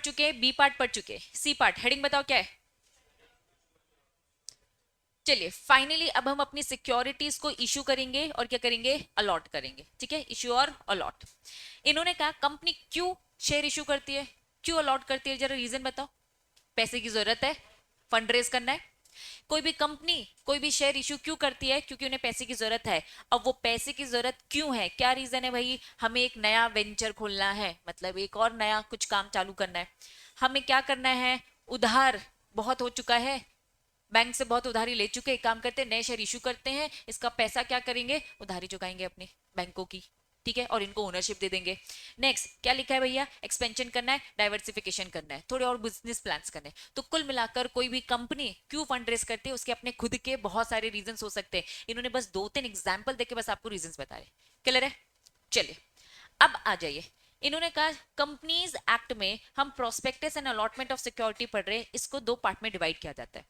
चुके हैं, B part पढ़ चुके हैं, सी पार्ट हेडिंग बताओ क्या है। चलिए फाइनली अब हम अपनी सिक्योरिटीज को इशू करेंगे और क्या करेंगे, अलॉट करेंगे। ठीक है, इशू और अलॉट। इन्होंने कहा कंपनी क्यों शेयर इशू करती है, क्यों अलॉट करती है, जरा रीजन बताओ। पैसे की जरूरत है, फंड रेज करना है। कोई भी कंपनी कोई भी शेयर इशू क्यों करती है, क्योंकि उन्हें पैसे की जरूरत है। अब वो पैसे की जरूरत क्यों है, क्या रीजन है भाई, हमें एक नया वेंचर खोलना है, मतलब एक और नया कुछ काम चालू करना है। हमें क्या करना है, उधार बहुत हो चुका है, बैंक से बहुत उधारी ले चुके, एक काम करते हैं नए शेयर इशू करते हैं, इसका पैसा क्या करेंगे, उधारी चुकाएंगे अपने बैंकों की। ठीक है, और इनको ओनरशिप दे देंगे। नेक्स्ट क्या लिखा है भैया, एक्सपेंशन करना है, डाइवर्सिफिकेशन करना है, थोड़े और बिजनेस प्लान्स करने हैं। तो कुल मिलाकर कोई भी कंपनी क्यों फंड रेस करती है, उसके अपने खुद के बहुत सारे रीजन हो सकते हैं। इन्होंने बस 2-3 एग्जाम्पल देके बस आपको रीजन बताए। क्लियर है, चलिए अब आ जाइए। इन्होंने कहा कंपनीज एक्ट में हम prospectus and allotment of security पढ़ रहे हैं, इसको 2 पार्ट में डिवाइड किया जाता है।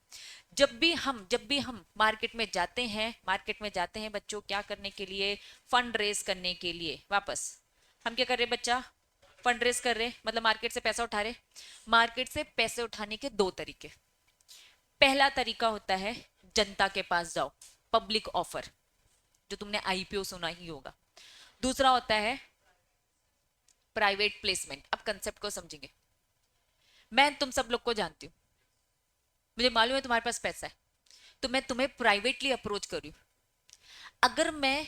जब भी हम मार्केट में जाते हैं बच्चों, क्या करने के लिए, फंड रेज करने के लिए। वापस हम क्या कर रहे हैं बच्चा, फंड रेज कर रहे हैं, मतलब मार्केट से पैसा उठा रहे। मार्केट से पैसे उठाने के 2 तरीके। पहला तरीका होता है जनता के पास जाओ, पब्लिक ऑफर, जो तुमने आईपीओ सुना ही होगा। दूसरा होता है प्राइवेट प्लेसमेंट। अब कंसेप्ट को समझेंगे। मैं तुम सब लोग को जानती हूँ, मुझे मालूम है तुम्हारे पास पैसा है, तो मैं तुम्हें प्राइवेटली अप्रोच कर रही हूँ। अगर मैं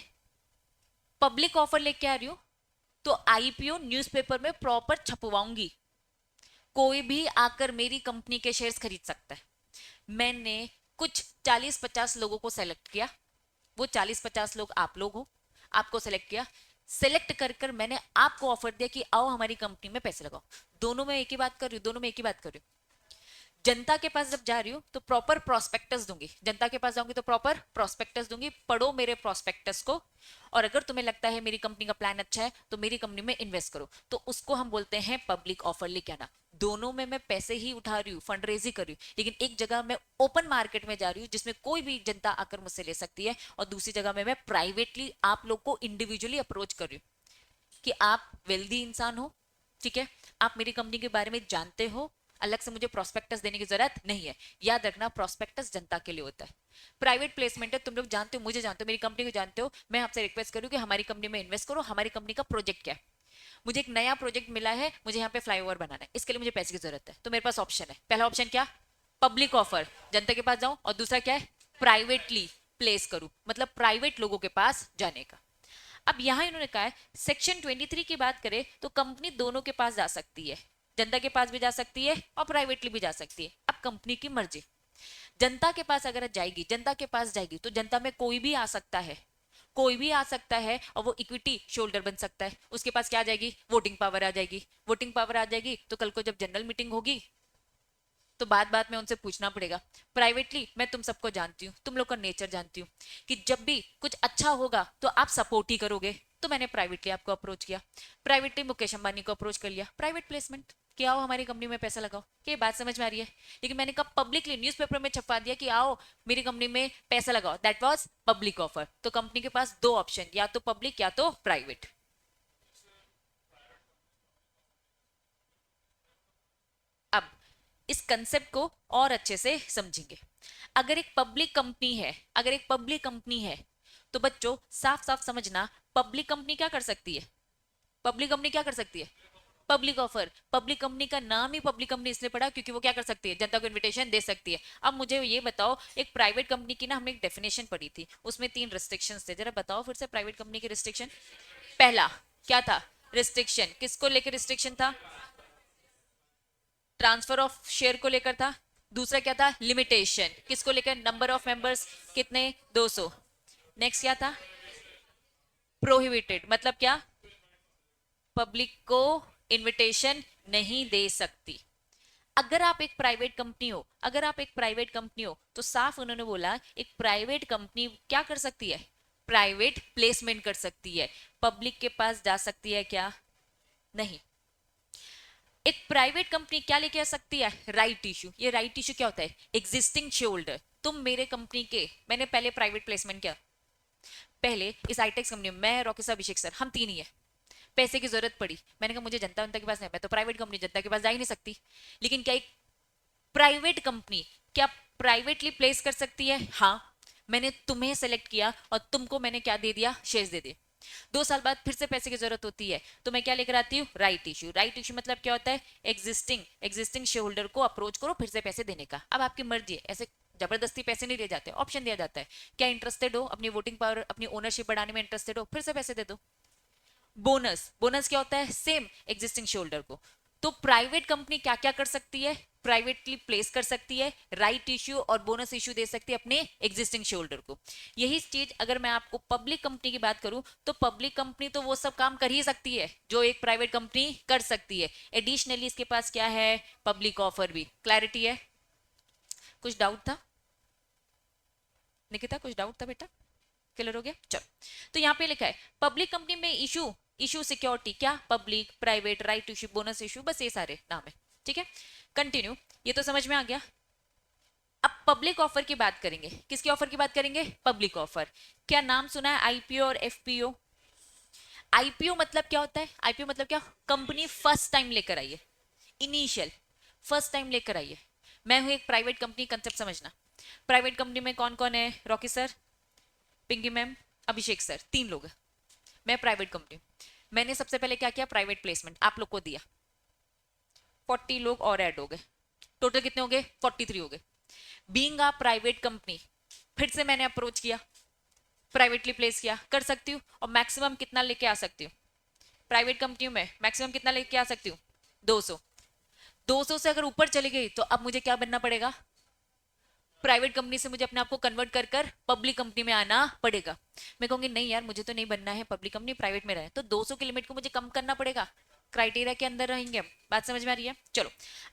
पब्लिक ऑफर लेके आ रही हूँ तो आईपीओ न्यूज़पेपर में प्रॉपर छपवाऊंगी, कोई भी आकर मेरी कंपनी के शेयर्स खरीद सकता है। मैंने कुछ 40-50 लोगों को सेलेक्ट किया, वो 40-50 लोग आप लोग हो, आपको सेलेक्ट किया, सेलेक्ट कर कर मैंने आपको ऑफर दिया कि आओ हमारी कंपनी में पैसे लगाओ। दोनों में एक ही बात कर रही हूँ, दोनों में एक ही बात कर रही हूँ। जनता के पास जब जा रही हूँ तो प्रॉपर प्रोस्पेक्टस दूंगी, जनता के पास जाऊंगी तो प्रॉपर प्रोस्पेक्टस दूंगी, पढ़ो मेरे प्रोस्पेक्टस को, और अगर तुम्हें लगता है मेरी कंपनी का प्लान अच्छा है तो मेरी कंपनी में इन्वेस्ट करो। तो उसको हम बोलते हैं पब्लिक ऑफर लेके आना। दोनों में मैं पैसे ही उठा रही हूँ, फंड रेज ही कर रही हूँ, लेकिन एक जगह मैं ओपन मार्केट में जा रही हूँ जिसमें कोई भी जनता आकर मुझसे ले सकती है, और दूसरी जगह में मैं प्राइवेटली आप लोग को इंडिविजुअली अप्रोच कर रही हूँ कि आप वेल्दी इंसान हो, ठीक है, आप मेरी कंपनी के बारे में जानते हो, अलग से मुझे प्रोस्पेक्टस देने की जरूरत नहीं है। याद रखना प्रोस्पेक्टस जनता के लिए होता है। प्राइवेट प्लेसमेंट है, तुम लोग जानते हो, मुझे जानते हो, मेरी कंपनी को जानते हो, मैं आपसे रिक्वेस्ट करूँ कि हमारी कंपनी में इन्वेस्ट करो। हमारी कंपनी का प्रोजेक्ट क्या है, मुझे एक नया प्रोजेक्ट मिला है, मुझे यहाँ पे फ्लाईओवर बनाना है, इसके लिए मुझे पैसे की जरूरत है। तो मेरे पास ऑप्शन है, पहला ऑप्शन क्या, पब्लिक ऑफर, जनता के पास जाऊं, और दूसरा क्या है, प्राइवेटली प्लेस करूं, मतलब प्राइवेट लोगों के पास जाने का। अब यहां इन्होंने कहा है सेक्शन 23 की बात करें तो कंपनी दोनों के पास जा सकती है, जनता के पास भी जा सकती है और प्राइवेटली भी जा सकती है। अब कंपनी की मर्जी, जनता के पास अगर जाएगी, जनता के पास जाएगी तो जनता में कोई भी आ सकता है, कोई भी आ सकता है, और वो इक्विटी शोल्डर बन सकता है। उसके पास क्या आ जाएगी, वोटिंग पावर आ जाएगी। वोटिंग पावर आ जाएगी तो कल को जब जनरल मीटिंग होगी तो बात बात में उनसे पूछना पड़ेगा। प्राइवेटली मैं तुम सबको जानती हूँ, तुम लोग का नेचर जानती हूँ कि जब भी कुछ अच्छा होगा तो आप सपोर्ट ही करोगे। तो मैंने प्राइवेटली आपको अप्रोच किया, प्राइवेटली मुकेश अंबानी को अप्रोच कर लिया, प्राइवेट प्लेसमेंट कि आओ हमारी कंपनी में पैसा लगाओ। क्या बात समझ में आ रही है। लेकिन मैंने कब पब्लिकली न्यूज़पेपर में छपवा दिया कि आओ मेरी कंपनी में पैसा लगाओ, दैट वाज पब्लिक ऑफर। तो कंपनी के पास 2 ऑप्शन, या तो पब्लिक या तो प्राइवेट। अब इस कंसेप्ट को और अच्छे से समझेंगे। अगर एक पब्लिक कंपनी है तो बच्चों साफ साफ समझना, पब्लिक कंपनी क्या कर सकती है, पब्लिक कंपनी क्या कर सकती है, पब्लिक ऑफर। पब्लिक कंपनी का नाम ही पब्लिक कंपनी इसलिए पड़ा क्योंकि वो क्या कर सकती है, जनता को इनविटेशन दे सकती है। अब मुझे ये बताओ, एक प्राइवेट कंपनी की ना हमने एक डेफिनेशन पढ़ी थी, उसमें 3 रिस्ट्रिक्शंस थे, जरा बताओ फिर से प्राइवेट कंपनी के रिस्ट्रिक्शन। पहला क्या था, रिस्ट्रिक्शन किसको लेकर रिस्ट्रिक्शन था, ट्रांसफर ऑफ शेयर को लेकर था। दूसरा क्या था, लिमिटेशन किसको लेकर, नंबर ऑफ मेंबर्स कितने, 200। नेक्स्ट क्या था, प्रोहिबिटेड, मतलब क्या, पब्लिक को इनविटेशन नहीं दे सकती। अगर आप एक प्राइवेट कंपनी हो, अगर आप एक प्राइवेट कंपनी हो तो साफ उन्होंने बोला एक प्राइवेट कंपनी क्या कर सकती है, प्राइवेट प्लेसमेंट कर सकती है, पब्लिक के पास जा सकती है क्या, नहीं। एक प्राइवेट कंपनी क्या लेके आ सकती है, राइट इशू। ये राइट इशू क्या होता है, एग्जिस्टिंग शेयर होल्डर, तुम मेरे कंपनी के, मैंने पहले प्राइवेट प्लेसमेंट किया, पहले इस आईटेक्स कंपनी में मैं, रॉकेश, अभिषेक सर, हम 3 ही है। पैसे की जरूरत पड़ी, मैंने कहा मुझे जनता के पास नहीं, मैं तो प्राइवेट कंपनी जनता के पास जा ही नहीं सकती, लेकिन क्या एक प्राइवेट कंपनी क्या प्राइवेटली प्लेस कर सकती है? हाँ, मैंने तुम्हें सेलेक्ट किया और तुमको मैंने क्या दे दिया? शेयर्स दे दिए। 2 साल बाद फिर से पैसे की जरूरत होती है तो मैं क्या लेकर आती हूँ? Right issue. राइट इश्यू मतलब क्या होता है? एग्जिस्टिंग शेयर होल्डर को अप्रोच करो फिर से पैसे देने का। अब आपकी मर्जी है, ऐसे जबरदस्ती पैसे नहीं दिए जाते, ऑप्शन दिया जाता है। क्या इंटरेस्टेड हो, अपनी वोटिंग पावर अपनी ओनरशिप बढ़ाने में इंटरेस्टेड हो, फिर से पैसे दे दो। बोनस, बोनस क्या होता है? सेम एग्जिस्टिंग शेयर होल्डर को। तो प्राइवेट कंपनी क्या क्या कर सकती है? प्राइवेटली प्लेस कर सकती है, राइट इश्यू और बोनस इश्यू दे सकती है अपने एग्जिस्टिंग शेयर होल्डर को। यही चीज अगर मैं आपको पब्लिक कंपनी की बात करूं तो पब्लिक कंपनी तो वो सब काम कर ही सकती है जो एक प्राइवेट कंपनी कर सकती है। एडिशनली इसके पास क्या है? पब्लिक ऑफर भी। क्लैरिटी है? कुछ डाउट था निकिता? कुछ डाउट था बेटा? क्लियर हो गया? चलो, तो यहाँ पे लिखा है पब्लिक कंपनी में इशू सिक्योरिटी, क्या? Public, private, right issue, bonus issue, बस ये सारे नाम है। ठीक है, कंटिन्यू। ये तो समझ में आ गया। अब पब्लिक ऑफर की बात करेंगे। किसकी ऑफर की बात करेंगे? Public offer. क्या नाम सुना है आईपीओ और एफपीओ? आईपीओ मतलब क्या होता है? आईपीओ मतलब क्या? कंपनी फर्स्ट टाइम लेकर आई है, इनिशियल फर्स्ट टाइम लेकर आई है। मैं हूं एक प्राइवेट कंपनी, कंसेप्ट समझना। प्राइवेट कंपनी में कौन कौन है? रॉकी सर, पिंकी मैम, अभिषेक सर, 3 लोग हैं। मैं प्राइवेट कंपनी, मैंने सबसे पहले क्या किया? प्राइवेट प्लेसमेंट आप लोग को दिया। 40 लोग और ऐड हो गए, टोटल कितने हो गए? 43 हो गए। बीइंग अ प्राइवेट कंपनी फिर से मैंने अप्रोच किया, प्राइवेटली प्लेस किया। कर सकती हूँ, और मैक्सिमम कितना लेके आ सकती हूँ? प्राइवेट कंपनियों में मैक्सिमम कितना लेके आ सकती हूँ? 200। 200 से अगर ऊपर चली गई तो अब मुझे क्या बनना पड़ेगा? प्राइवेट कंपनी से मुझे अपने आप को कन्वर्ट कर कर पब्लिक कंपनी में आना पड़ेगा। मैं कहूंगी नहीं यार, मुझे तो नहीं बनना है पब्लिक कंपनी, प्राइवेट में रहे, तो 200 की लिमिट को मुझे कम करना पड़ेगा। क्राइटेरिया के अंदर रहेंगे हम। बात समझ में आ रही है? चलो,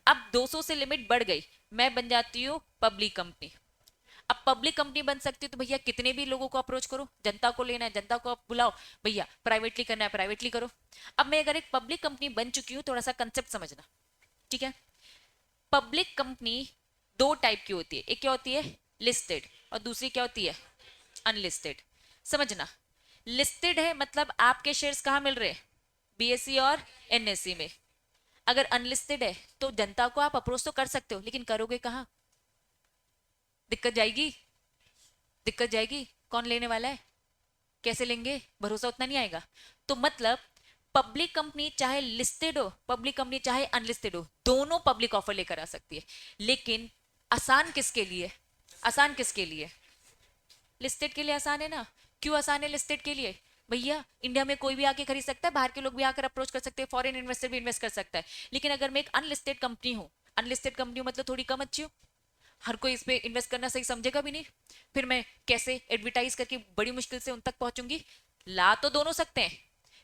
अब 200 से लिमिट बढ़ गई, मैं बन जाती हूँ पब्लिक कंपनी। अब पब्लिक कंपनी बन सकती है तो भैया कितने भी लोगों को अप्रोच करो, जनता को लेना है जनता को आप बुलाओ, भैया प्राइवेटली करना है प्राइवेटली करो। अब मैं अगर एक पब्लिक कंपनी बन चुकी हूँ, थोड़ा सा कंसेप्ट समझना, ठीक है? पब्लिक कंपनी 2 टाइप की होती है, एक क्या होती है? लिस्टेड, और दूसरी क्या होती है? अनलिस्टेड। समझना, लिस्टेड है मतलब आपके शेयर्स कहाँ मिल रहे हैं? बीएसई और एनएसई में। अगर अनलिस्टेड है तो जनता को आप अप्रोच तो कर सकते हो, लेकिन करोगे कहाँ? दिक्कत जाएगी, दिक्कत जाएगी। कौन लेने वाला है? कैसे लेंगे? भरोसा उतना नहीं आएगा। तो मतलब पब्लिक कंपनी चाहे लिस्टेड हो, पब्लिक कंपनी चाहे अनलिस्टेड हो, दोनों पब्लिक ऑफर लेकर आ सकती है। लेकिन आसान किसके लिए? आसान किसके लिए? लिस्टेड के लिए आसान है ना। क्यों आसान है लिस्टेड के लिए? भैया इंडिया में कोई भी आके खरीद सकता है, बाहर के लोग भी आकर अप्रोच कर सकते हैं, फॉरेन इन्वेस्टर भी इन्वेस्ट कर सकता है। लेकिन अगर मैं एक अनलिस्टेड कंपनी हूँ, अनलिस्टेड कंपनी मतलब थोड़ी कम अच्छी हूँ, हर कोई इस पे इन्वेस्ट करना सही समझेगा भी नहीं, फिर मैं कैसे एडवर्टाइज करके बड़ी मुश्किल से उन तक पहुंचूंगी? ला तो दोनों सकते हैं,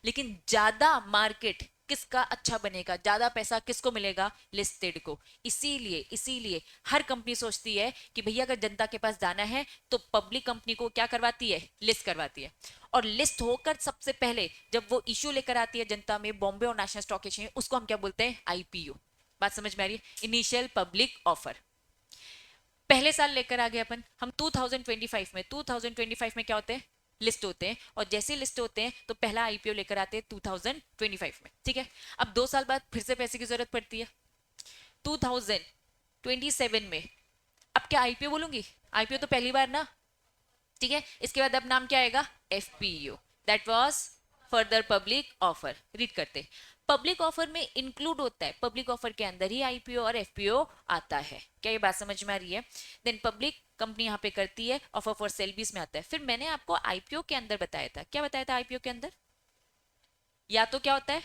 लेकिन ज्यादा मार्केट किसका अच्छा बनेगा, ज्यादा पैसा किसको मिलेगा? लिस्टेड को। इसीलिए इसीलिए हर कंपनी सोचती है कि भैया अगर जनता के पास जाना है तो पब्लिक कंपनी को क्या करवाती है? लिस्ट करवाती है। और लिस्ट होकर सबसे पहले जब वो इश्यू लेकर आती है जनता में, बॉम्बे और नेशनल स्टॉक एक्सचेंज, उसको हम क्या बोलते हैं? आईपीओ। बात समझ में आ रही है? Initial public offer. पहले साल लेकर आ गए अपन हम 2025 में। 2025 में क्या होते हैं? लिस्ट होते हैं, और जैसे लिस्ट होते हैं तो पहला आईपीओ लेकर आते हैं 2025 में। ठीक है, अब 2 साल बाद फिर से पैसे की जरूरत पड़ती है 2027 में। अब क्या आईपीओ बोलूंगी? आईपीओ तो पहली बार ना। ठीक है, इसके बाद अब नाम क्या आएगा? FPO, that was further public offer. Read करते, पब्लिक ऑफर में इंक्लूड होता है, पब्लिक ऑफर के अंदर ही आईपीओ और एफपीओ आता है। क्या ये बात समझ में आ रही है? देन पब्लिक कंपनी यहाँ पे करती है, ऑफर फॉर सेल भी इसमें आता है। फिर मैंने आपको आईपीओ के अंदर बताया था, क्या बताया था आईपीओ के अंदर? या तो क्या होता है?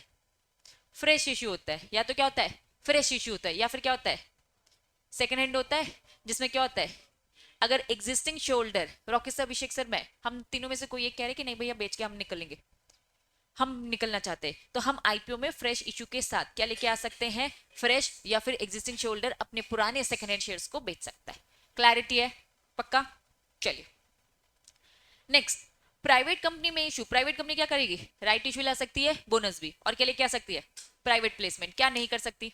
फ्रेश इश्यू होता है, या तो क्या होता है? फ्रेश इश्यू होता है, या फिर क्या होता है? सेकेंड हैंड होता है, जिसमें क्या होता है? अगर एग्जिस्टिंग शोल्डर, रॉकी सर, अभिषेक सर, मैं, हम तीनों में से कोई एक कह रहे कि नहीं भैया बेच के हम निकलेंगे, हम निकलना चाहते हैं, तो हम आईपीओ में फ्रेश इश्यू के साथ क्या लेके आ सकते हैं? फ्रेश, या फिर एग्जिस्टिंग शोल्डर अपने पुराने सेकंड हैंड शेयर्स को बेच सकता है। क्लैरिटी है? पक्का? चलिए नेक्स्ट, प्राइवेट कंपनी में इशू। प्राइवेट कंपनी क्या करेगी? राइट इशू ला सकती है, बोनस भी, और क्या लेके आ सकती है? Private placement. क्या नहीं कर सकती?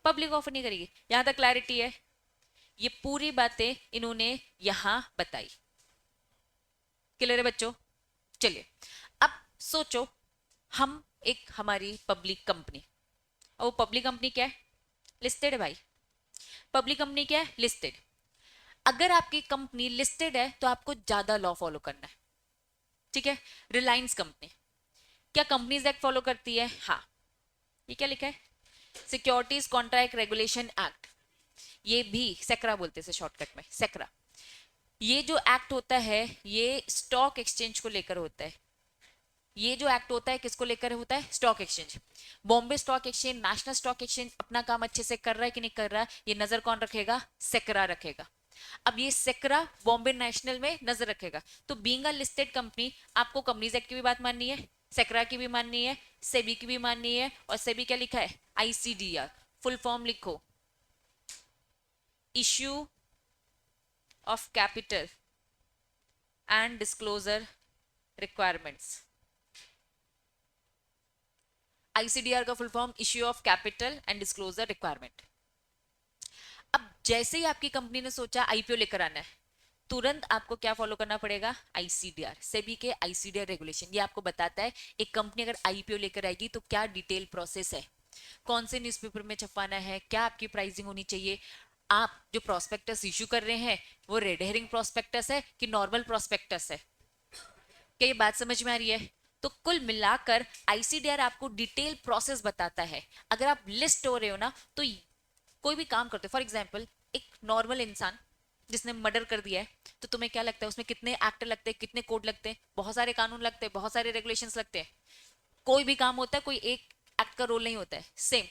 पब्लिक ऑफर नहीं करेगी। यहां तक क्लैरिटी है? ये पूरी बातें इन्होंने यहां बताई। क्लियर है बच्चों? चलिए अब सोचो, हम एक हमारी पब्लिक कंपनी, और वो पब्लिक कंपनी क्या है? लिस्टेड है भाई। पब्लिक कंपनी क्या है? लिस्टेड। अगर आपकी कंपनी लिस्टेड है तो आपको ज्यादा लॉ फॉलो करना है, ठीक है। रिलायंस कंपनी क्या कंपनीज एक्ट फॉलो करती है? हाँ। ये क्या लिखा है? सिक्योरिटीज कॉन्ट्रैक्ट रेगुलेशन एक्ट, ये भी सेक्रा बोलते हैं शॉर्टकट में, सेक्रा। ये जो एक्ट होता है ये स्टॉक एक्सचेंज को लेकर होता है। ये जो एक्ट होता है किसको लेकर होता है? Stock exchange. Bombay stock exchange, national stock exchange अपना काम अच्छे से कर रहा है कि नहीं कर रहा है, ये नजर कौन रखेगा? सेक्रा रखेगा। अब ये सेक्रा बॉम्बे नेशनल में नजर रखेगा। तो बीइंग अ लिस्टेड कंपनी आपको कंपनीज एक्ट की भी बात माननी है, सेक्रा की भी माननी है, सेबी की भी माननी है। और सेबी क्या लिखा है? आईसीडीआर। फुल फॉर्म लिखो, issue of capital and disclosure requirements. ICDR का full form issue of capital and disclosure requirement. अब जैसे ही आपकी कंपनी ने सोचा आईपीओ लेकर आना है, तुरंत आपको क्या फॉलो करना पड़ेगा? आईसीडीआर, सेबी के आईसीडीआर रेगुलेशन। ये आपको बताता है एक कंपनी अगर आईपीओ लेकर आएगी तो क्या डिटेल प्रोसेस है, कौन से न्यूज़पेपर में छपवाना है, क्या आपकी प्राइसिंग होनी चाहिए। आप जो प्रोस्पेक्टस इश्यू कर रहे हैं वो रेड हेरिंग प्रोस्पेक्टस है कि नॉर्मल प्रोस्पेक्टस है? क्या ये बात समझ में आ रही है? तो कुल मिलाकर आईसीडीआर आपको डिटेल प्रोसेस बताता है। अगर आप लिस्ट हो रहे हो ना, तो कोई भी काम करते हो, फॉर एग्जाम्पल एक नॉर्मल इंसान जिसने मर्डर कर दिया है, तो तुम्हें क्या लगता है उसमें कितने एक्ट लगते हैं, कितने कोड लगते हैं? बहुत सारे कानून लगते हैं, बहुत सारे रेगुलेशंस लगते हैं। कोई भी काम होता है, कोई एक एक्ट का रोल नहीं होता है। सेम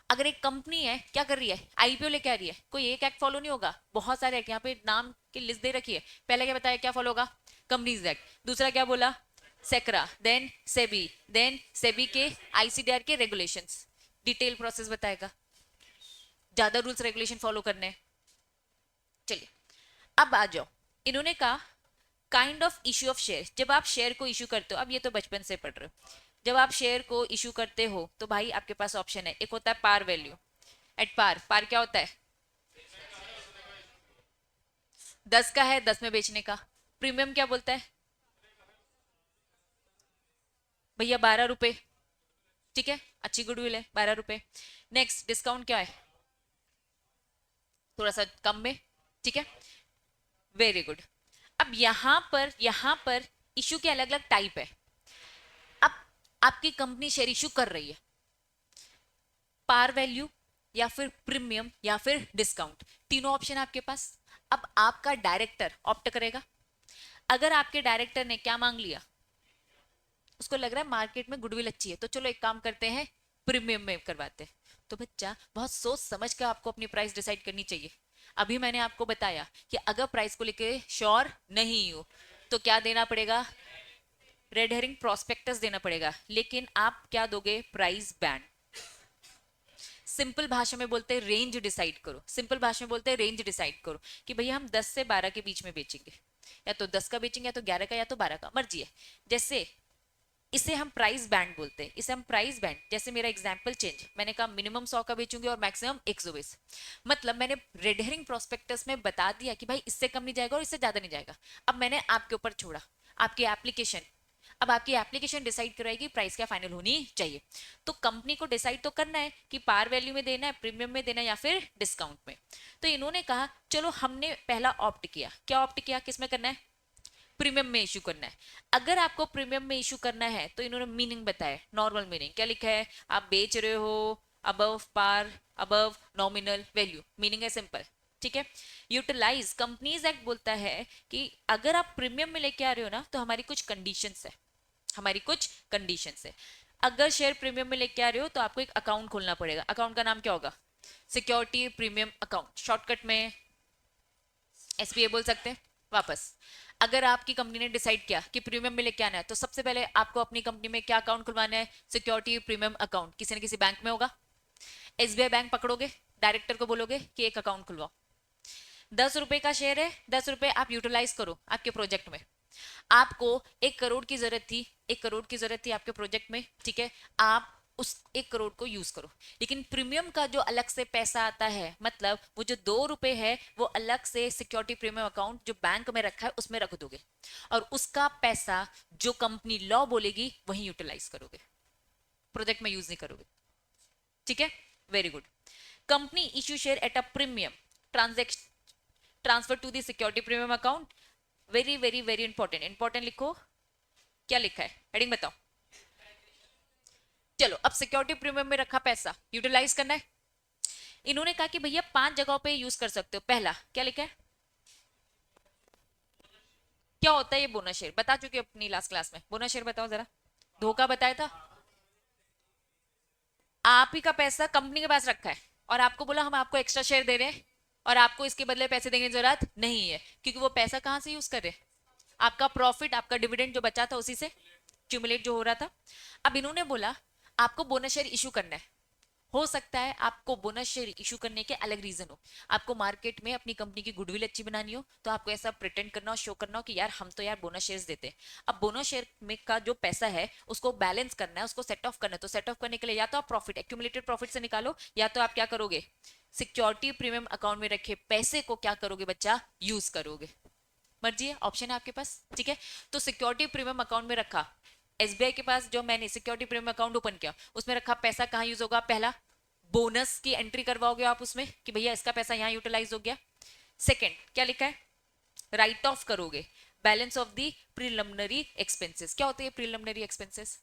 अगर एक कंपनी है क्या कर रही है? आईपीओ लेके आ रही है, कोई एक एक्ट फॉलो नहीं होगा, बहुत सारे एक्ट। यहाँ पे नाम की लिस्ट दे रखी है। पहले क्या बताया क्या फॉलो होगा? Companies act. दूसरा क्या बोला? सेक्रा, देन सेबी, देन सेबी के आईसीडीआर के रेगुलेशंस। डिटेल प्रोसेस बताएगा, ज्यादा रूल्स रेगुलेशन फॉलो करने। चलिए अब आ जाओ, इन्होंने कहा kind of issue of share. जब आप शेयर को इश्यू करते हो, अब ये तो बचपन से पढ़ रहे हो, जब आप शेयर को इश्यू करते हो तो भाई आपके पास ऑप्शन है। एक होता है पार वैल्यू, एट पार। पार क्या होता है? 10 का है, 10 में बेचने का। प्रीमियम क्या बोलता है भैया? 12 रुपए। ठीक है, अच्छी गुडविल है, 12 रुपए। नेक्स्ट डिस्काउंट क्या है? थोड़ा सा कम में। ठीक है, वेरी गुड। अब यहां पर इशू के अलग अलग टाइप है। अब आपकी कंपनी शेयर इशू कर रही है, पार वैल्यू या फिर प्रीमियम या फिर डिस्काउंट, तीनों ऑप्शन आपके पास। अब आपका डायरेक्टर ऑप्ट करेगा। अगर आपके डायरेक्टर ने क्या मांग लिया, उसको लग रहा है मार्केट में गुडविल अच्छी है, तो चलो एक काम करते हैं, प्रीमियम में करवाते हैं। तो बच्चा बहुत सोच समझ कर आपको अपनी प्राइस डिसाइड करनी चाहिए। अभी मैंने आपको बताया कि अगर प्राइस को लेके श्योर नहीं हो तो क्या देना पड़ेगा? रेड हेरिंग प्रोस्पेक्टस देना पड़ेगा। लेकिन आप क्या दोगे? Price band. सिंपल भाषा में बोलते हैं रेंज डिसाइड करो। सिंपल भाषा में बोलते हैं रेंज डिसाइड करो कि भैया हम 10 से 12 के बीच में बेचेंगे, या तो 10 का बेचेंगे, या तो 11 का, या तो 12 का, मर्जी है। जैसे इसे हम प्राइस बैंड बोलते हैं, इसे हम प्राइस बैंड। जैसे मेरा एग्जांपल चेंज, मैंने कहा मिनिमम 100 का बेचूंगी और मैक्सिमम 120। मतलब मैंने रेड हेरिंग प्रोस्पेक्टस में बता दिया कि भाई इससे कम नहीं जाएगा और इससे ज्यादा नहीं जाएगा। अब मैंने आपके ऊपर छोड़ा, आपकी एप्लीकेशन। अब आपकी एप्लीकेशन डिसाइड कराएगी प्राइस क्या फाइनल होनी चाहिए। तो कंपनी को डिसाइड तो करना है कि पार वैल्यू में देना है, प्रीमियम में देना है, या फिर डिस्काउंट में। तो इन्होंने कहा चलो हमने पहला ऑप्ट किया। क्या ऑप्ट किया? किस में करना है? प्रीमियम में इशू करना है। अगर आपको प्रीमियम में इशू करना है तो इन्होंने मीनिंग बताया, नॉर्मल मीनिंग। क्या लिखा है? आप बेच रहे हो above par, above nominal value. Meaning है सिंपल, ठीक है। यूटिलाइज कंपनीज एक्ट बोलता है कि अगर आप प्रीमियम में लेके आ रहे हो ना, तो हमारी कुछ कंडीशंस है, हमारी कुछ कंडीशंस है। अगर शेयर प्रीमियम में लेके आ रहे हो तो आपको एक अकाउंट खोलना पड़ेगा। अकाउंट का नाम क्या होगा? सिक्योरिटी प्रीमियम अकाउंट, शॉर्टकट में एसपीए बोल सकते हैं। वापस, अगर आपकी कंपनी ने डिसाइड किया कि प्रीमियम में लेके आना है, तो सबसे पहले आपको अपनी कंपनी में क्या अकाउंट खुलवाना है? Security premium account. किसी न किसी बैंक में होगा। एसबीआई बैंक पकड़ोगे, डायरेक्टर को बोलोगे कि एक अकाउंट खुलवाओ। 10 रुपए का शेयर है, 10 रुपए आप यूटिलाइज करो आपके प्रोजेक्ट में। आपको 1 करोड़ की जरूरत थी, 1 करोड़ की जरूरत थी आपके प्रोजेक्ट में, ठीक है। आप उस 1 करोड़ को यूज करो। लेकिन प्रीमियम का जो अलग से पैसा आता है, मतलब वो जो 2 रुपए है वो अलग से सिक्योरिटी प्रीमियम अकाउंट जो बैंक में रखा है उसमें रख दोगे, और उसका पैसा जो कंपनी लॉ बोलेगी वही यूटिलाइज करोगे, प्रोजेक्ट में यूज नहीं करोगे। ठीक है, very good. Company issue share at a premium, transaction transfer to the security premium account. Very very very important, important लिखो। क्या लिखा है, हेडिंग बताओ। चलो, अब सिक्योरिटी प्रीमियम में रखा पैसा यूटिलाइज करना है। इन्होंने कहा कि भैया 5 जगहों पे यूज कर सकते हो। पहला क्या लिखा है, क्या होता है ये बोनस शेयर, बता चुके अपनी लास्ट क्लास में। बोनस शेयर बताओ जरा, धोखा बताया था। आप ही का पैसा कंपनी के पास रखा है और आपको बोला हम आपको एक्स्ट्रा शेयर दे रहे हैं और आपको इसके बदले पैसे देने की जरूरत नहीं है, क्योंकि वो पैसा कहां से यूज कर रहे हैं, आपका प्रॉफिट, आपका डिविडेंड जो बचा था उसी से क्यूमुलेट जो हो रहा था। अब इन्होंने बोला आपको बोनस शेयर इशू करना है। हो सकता है आपको बोनस शेयर इशू करने के अलग रीजन हो, आपको मार्केट में अपनी कंपनी की गुडविल अच्छी बनानी हो, तो आपको ऐसा प्रिटेंड करना हो, शो करना हो कि यार हम तो यार बोनस शेयर्स देते हैं। अब बोनस शेयर में का जो पैसा है उसको बैलेंस करना है, उसको सेट ऑफ करना है। तो सेट ऑफ करने के लिए या तो आप प्रॉफिट, एक्यूमुलेटेड प्रॉफिट से निकालो, या तो आप क्या करोगे, सिक्योरिटी प्रीमियम अकाउंट में रखे पैसे को क्या करोगे बच्चा, यूज करोगे। मर्जी है, ऑप्शन है आपके पास। ठीक है, तो सिक्योरिटी प्रीमियम अकाउंट में रखा, एसबीआई के पास जो मैंने सिक्योरिटी प्रीमियम अकाउंट ओपन किया उसमें रखा पैसा कहाँ यूज होगा, पहला बोनस की एंट्री करवाओगे आप उसमें कि भैया इसका पैसा यहाँ यूटिलाइज हो गया। सेकंड क्या लिखा है, राइट ऑफ करोगे balance of the preliminary expenses. क्या होते हैं प्रिलिमिनरी एक्सपेंसेस,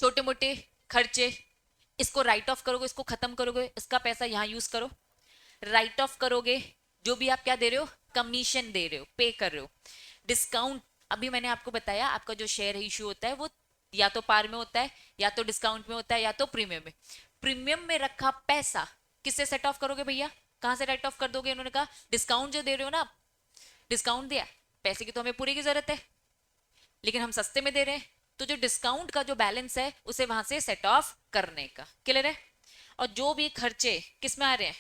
छोटे मोटे खर्चे, इसको राइट ऑफ करोगे, इसको खत्म करोगे, इसका पैसा यहाँ यूज करो। राइट ऑफ करोगे जो भी आप क्या दे रहे हो, कमीशन दे रहे हो, पे कर रहे हो। डिस्काउंट, अभी मैंने आपको बताया आपका जो शेयर इश्यू होता है वो या तो पार में होता है, या तो डिस्काउंट में होता है, या तो प्रीमियम में। प्रीमियम में रखा पैसा किससे सेट ऑफ करोगे भैया, कहां से राइट ऑफ कर दोगे। उन्होंने कहा डिस्काउंट जो दे रहे हो ना, डिस्काउंट दिया, पैसे की तो हमें पूरी की जरूरत है लेकिन हम सस्ते में दे रहे हैं, तो जो डिस्काउंट का जो बैलेंस है उसे वहां से सेट ऑफ करने का। क्लियर है। और जो भी खर्चे किस में आ रहे हैं,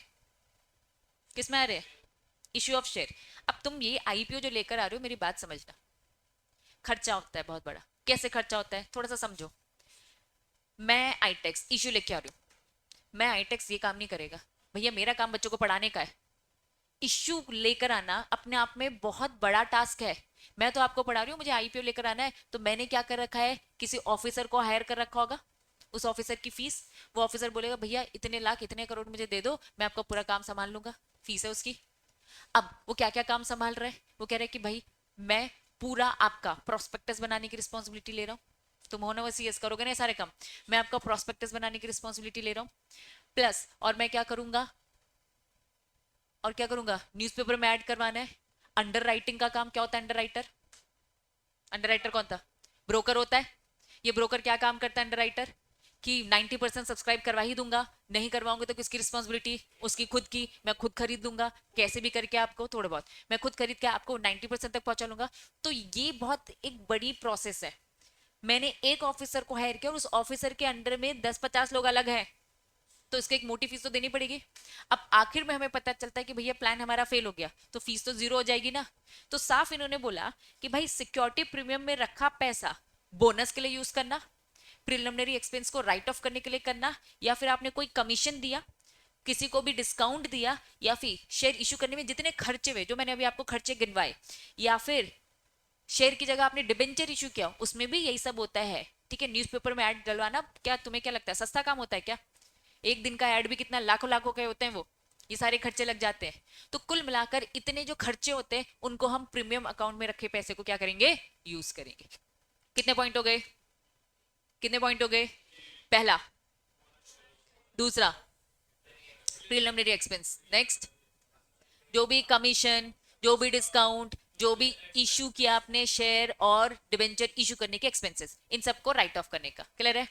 किस में आ रहे हैं, इश्यू ऑफ शेयर। अब तुम ये आईपीओ जो लेकर आ रहे हो, मेरी बात समझना, खर्चा होता है बहुत बड़ा। कैसे खर्चा होता है थोड़ा सा समझो। मैं आईटेक्स इश्यू लेके आ रही हूँ, मैं आईटेक्स ये काम नहीं करेगा भैया, मेरा काम बच्चों को पढ़ाने का है। इश्यू लेकर आना अपने आप में बहुत बड़ा टास्क है। मैं तो आपको पढ़ा रही हूँ, मुझे आईपीओ लेकर आना है, तो मैंने क्या कर रखा है, किसी ऑफिसर को हायर कर रखा होगा, उस ऑफिसर की फीस, वो ऑफिसर बोलेगा भैया इतने लाख इतने करोड़ मुझे दे दो, मैं आपका पूरा काम संभाल लूंगा, फीस है उसकी। अब वो क्या क्या काम संभाल रहा है, वो कह रहा है कि भाई मैं पूरा आपका प्रोस्पेक्टस बनाने की रिस्पॉन्सिबिलिटी ले रहा हूँ, तुम होना वो सीएस करोगे ना सारे काम, मैं आपका प्रोस्पेक्टस बनाने की रिस्पॉन्सिबिलिटी ले रहा हूँ। प्लस और मैं क्या करूंगा, और क्या करूंगा, न्यूज़पेपर में ऐड करवाना है। अंडर राइटिंग का काम क्या होता है, अंडर राइटर, अंडर राइटर कौन था, ब्रोकर होता है। ये ब्रोकर क्या काम करता है अंडर राइटर, कि 90% सब्सक्राइब करवा ही दूंगा, नहीं करवाऊंगे तो किसकी रिस्पॉन्सिबिलिटी, उसकी खुद की, मैं खुद खरीद लूंगा कैसे भी करके आपको, थोड़ा बहुत मैं खुद खरीद के आपको 90% तक पहुंचा लूंगा। तो ये बहुत एक बड़ी प्रोसेस है। मैंने एक ऑफिसर को हायर किया और उस ऑफिसर के अंडर में 10-50 लोग अलग हैं, तो इसके एक मोटी फीस तो देनी पड़ेगी। अब आखिर में हमें पता चलता है कि भैया प्लान हमारा फेल हो गया, तो फीस तो जीरो हो जाएगी ना। तो साफ इन्होंने बोला कि भाई सिक्योरिटी प्रीमियम में रखा पैसा बोनस के लिए यूज करना, प्रिलिमिनरी एक्सपेंस को राइट ऑफ करने के लिए करना, या फिर आपने कोई कमीशन दिया, किसी को भी डिस्काउंट दिया, या फिर शेयर इशू करने में जितने खर्चे हुए जो मैंने अभी आपको खर्चे गिनवाए, या फिर शेयर की जगह आपने डिबेंचर इशू किया, उसमें भी यही सब होता है। ठीक है, न्यूज़पेपर में ऐड डलवाना, क्या तुम्हें क्या लगता है सस्ता काम होता है क्या, एक दिन का ऐड भी कितना लाखों लाखों के होते हैं, वो ये सारे खर्चे लग जाते हैं। तो कुल मिलाकर इतने जो खर्चे होते हैं उनको हम प्रीमियम अकाउंट में रखे पैसे को क्या करेंगे, यूज करेंगे। कितने पॉइंट हो गए, कितने पॉइंट हो गए, पहला, दूसरा प्रीलिमिनरी एक्सपेंस, नेक्स्ट जो भी कमीशन, जो भी डिस्काउंट, जो भी इशू किया आपने शेयर और डिबेंचर इशू करने के एक्सपेंसेस, इन सबको राइट ऑफ करने का। क्लियर है।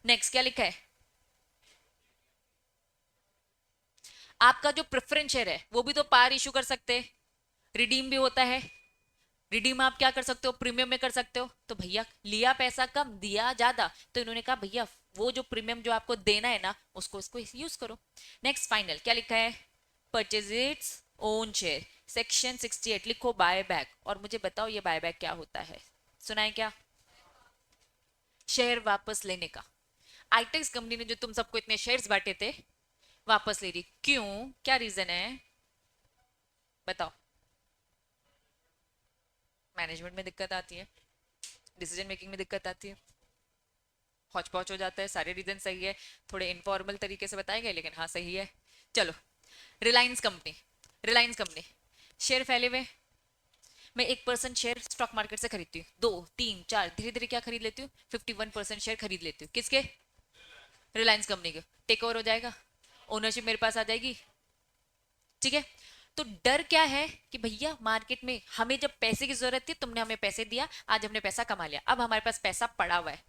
नेक्स्ट क्या लिखा है, आपका जो प्रेफरेंस शेयर है वो भी तो पार इशू कर सकते हैं, रिडीम भी होता है। रिडीम आप क्या कर सकते हो, प्रीमियम में कर सकते हो। तो भैया लिया पैसा कम दिया ज्यादा, तो इन्होंने कहा भैया वो जो प्रीमियम जो आपको देना है ना उसको इसको यूज करो। नेक्स्ट फाइनल क्या लिखा है, purchase its own share, section 68 लिखो बाय बैक। और मुझे बताओ ये बाय बैक क्या होता है, सुना है क्या, शेयर वापस लेने का। आईटेक्स कंपनी ने जो तुम सबको इतने शेयर्स बांटे थे वापस ले रही, क्यों, क्या रीजन है बताओ? मैनेजमेंट में दिक्कत आती है, डिसीजन मेकिंग में दिक्कत आती है, हौच पौच हो जाता है, सारे रीजन सही है, थोड़े इनफॉर्मल तरीके से बताए गए लेकिन हाँ सही है। चलो, Reliance company, Reliance company share फैले हुए, मैं 1% शेयर स्टॉक मार्केट से खरीदती हूँ, 2 3 4 धीरे धीरे क्या खरीद लेती हूँ, 51% शेयर खरीद लेती हूँ, किसके, रिलायंस कंपनी के। टेक ओवर हो जाएगा, ओनरशिप मेरे पास आ जाएगी, ठीक है। तो डर क्या है कि भैया मार्केट में हमें जब पैसे की जरूरत थी तुमने हमें पैसे दिया, आज हमने पैसा कमा लिया, अब हमारे पास पैसा पड़ा हुआ है,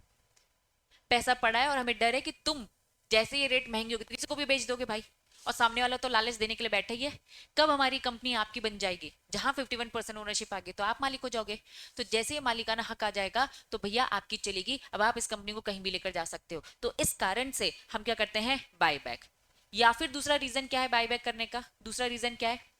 पैसा पड़ा है और हमें डर है कि तुम जैसे ये रेट महंगी होगी किसी को भी बेच दोगे भाई, और सामने वाला तो लालच देने के लिए बैठा ही है। कब हमारी कंपनी आपकी बन जाएगी, जहां 51% ओनरशिप आ गई तो आप मालिक हो जाओगे, तो जैसे ये मालिकाना हक आ जाएगा तो भैया आपकी चलेगी, अब आप इस कंपनी को कहीं भी लेकर जा सकते हो। तो इस कारण से हम क्या करते हैं, बाय बैक। या फिर दूसरा रीजन क्या है बाय बैक करने का, दूसरा रीजन क्या है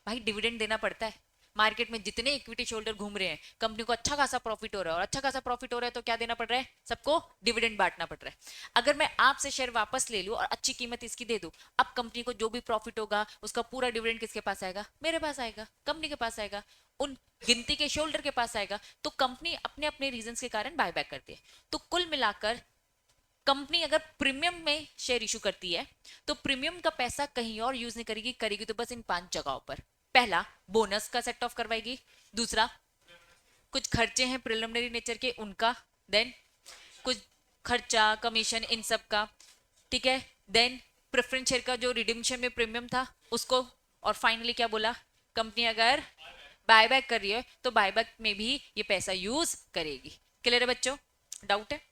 भाई, डिविडेंड देना पड़ता है। मार्केट में जितने इक्विटी शोल्डर घूम रहे हैं, कंपनी को अच्छा खासा प्रॉफिट हो रहा है, और अच्छा खासा प्रॉफिट हो रहा है तो क्या देना पड़ रहा है, सबको डिविडेंड बांटना पड़ रहा है। अगर मैं आपसे शेयर वापस ले लूं और अच्छी कीमत इसकी दे दूं, अब कंपनी को जो भी प्रॉफिट होगा उसका पूरा डिविडेंड किसके पास आएगा, मेरे पास आएगा, कंपनी के पास आएगा, उन गिनती के शोल्डर के पास आएगा। तो कंपनी अपने अपने रीजन के कारण बायबैक करती है। तो कुल मिलाकर कंपनी अगर प्रीमियम में शेयर इशू करती है तो प्रीमियम का पैसा कहीं और यूज नहीं करेगी, करेगी तो बस इन 5 जगहों पर। पहला, बोनस का सेट ऑफ करवाएगी, दूसरा कुछ खर्चे हैं प्रिलिमिनरी नेचर के उनका, देन कुछ खर्चा कमीशन इन सब का, ठीक है, देन प्रेफरेंस शेयर का जो रिडीम्शन में प्रीमियम था उसको, और फाइनली क्या बोला, कंपनी अगर बायबैक कर रही है तो बायबैक में भी ये पैसा यूज करेगी। क्लियर है बच्चों, डाउट है?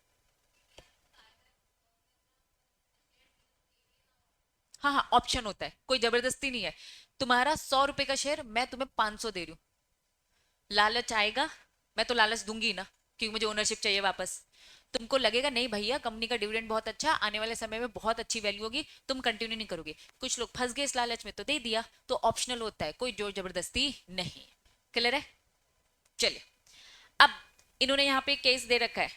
हाँ हाँ, ऑप्शन होता है, कोई जबरदस्ती नहीं है। तुम्हारा 100 रुपए का शेयर मैं तुम्हें 500 दे रही हूँ, लालच आएगा, मैं तो लालच दूंगी ना, क्योंकि मुझे ओनरशिप चाहिए वापस। तुमको लगेगा नहीं भैया कंपनी का डिविडेंड बहुत अच्छा, आने वाले समय में बहुत अच्छी वैल्यू होगी, तुम कंटिन्यू नहीं करोगे। कुछ लोग फंस गए इस लालच में तो दे दिया, तो ऑप्शनल होता है, कोई जोर जबरदस्ती नहीं। क्लियर है? चलिए, अब इन्होंने यहाँ पे केस दे रखा है,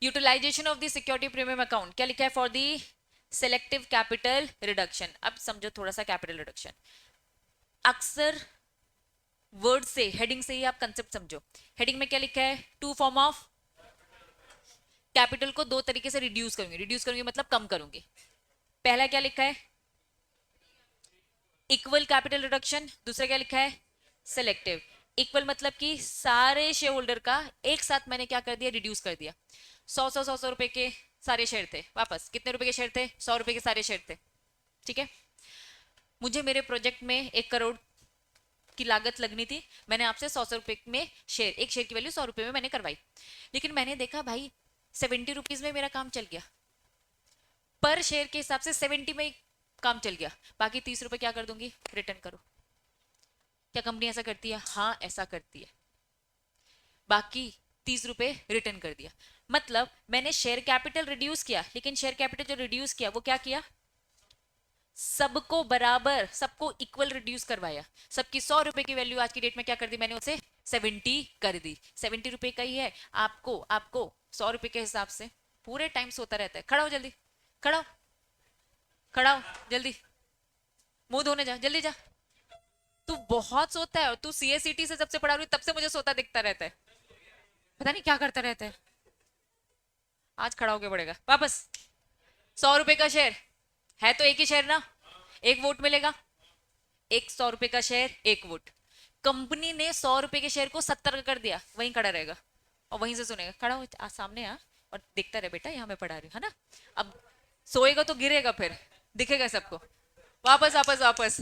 utilization of the security premium account, क्या लिखा है, for the selective capital reduction. अब समझो थोड़ा सा कैपिटल रिडक्शन, अक्सर वर्ड से, हेडिंग से ही आप कंसेप्ट समझो। हेडिंग में क्या लिखा है, टू फॉर्म ऑफ कैपिटल को दो तरीके से रिड्यूस करूंगी, रिड्यूस करूंगी मतलब कम करूंगी। पहला क्या लिखा है, इक्वल कैपिटल रिडक्शन, दूसरा क्या लिखा है, सेलेक्टिव। इक्वल मतलब कि सारे शेयर होल्डर का एक साथ मैंने क्या कर दिया, रिड्यूस कर दिया। 100 रुपए के सारे शेयर थे, वापस कितने रुपए के शेयर थे, 100 रुपए के सारे शेयर थे, ठीक है। मुझे मेरे प्रोजेक्ट में 1 करोड़ की लागत लगनी थी, मैंने आपसे 100 रुपए में शेयर, एक शेयर की वैल्यू 100 रुपए में मैंने करवाई, लेकिन मैंने देखा भाई 70 रुपीज में मेरा काम चल गया, पर शेयर के हिसाब से 70 में काम चल गया, बाकी 30 रुपए क्या कर दूंगी, रिटर्न करो। क्या कंपनी ऐसा करती है? हाँ ऐसा करती है, बाकी 30 रुपए रिटर्न कर दिया। मतलब मैंने शेयर कैपिटल रिड्यूस किया, लेकिन शेयर कैपिटल जो रिड्यूस किया वो क्या किया, सबको बराबर, सबको इक्वल रिड्यूस करवाया। सबकी 100 रुपए की वैल्यू आज की डेट में क्या कर दी मैंने, उसे 70 कर दी। 70 रुपए का ही है, आपको आपको 100 रुपए के हिसाब से पूरे टाइम सोता रहता है। खड़ा हो जल्दी, खड़ा हो, खड़ा हो जल्दी, मुंह धोने जा जल्दी जा। तू बहुत सोता है, और तू सीएसईटी से जब से पढ़ा रही तब से मुझे सोता दिखता रहता है, पता नहीं क्या करता रहता है। आज खड़ा होके पड़ेगा वापस। 100 रुपए का शेयर है तो एक ही शेयर ना, एक वोट मिलेगा, एक 100 रुपए का शेयर एक वोट। कंपनी ने 100 रुपए के शेयर को 70 का कर दिया, वहीं खड़ा रहेगा और वहीं से सुनेगा, खड़ा हो सामने आ और देखता रहे बेटा यहाँ मैं पढ़ा रही हूँ, है ना। अब सोएगा तो गिरेगा, फिर दिखेगा सबको। वापस वापस वापस,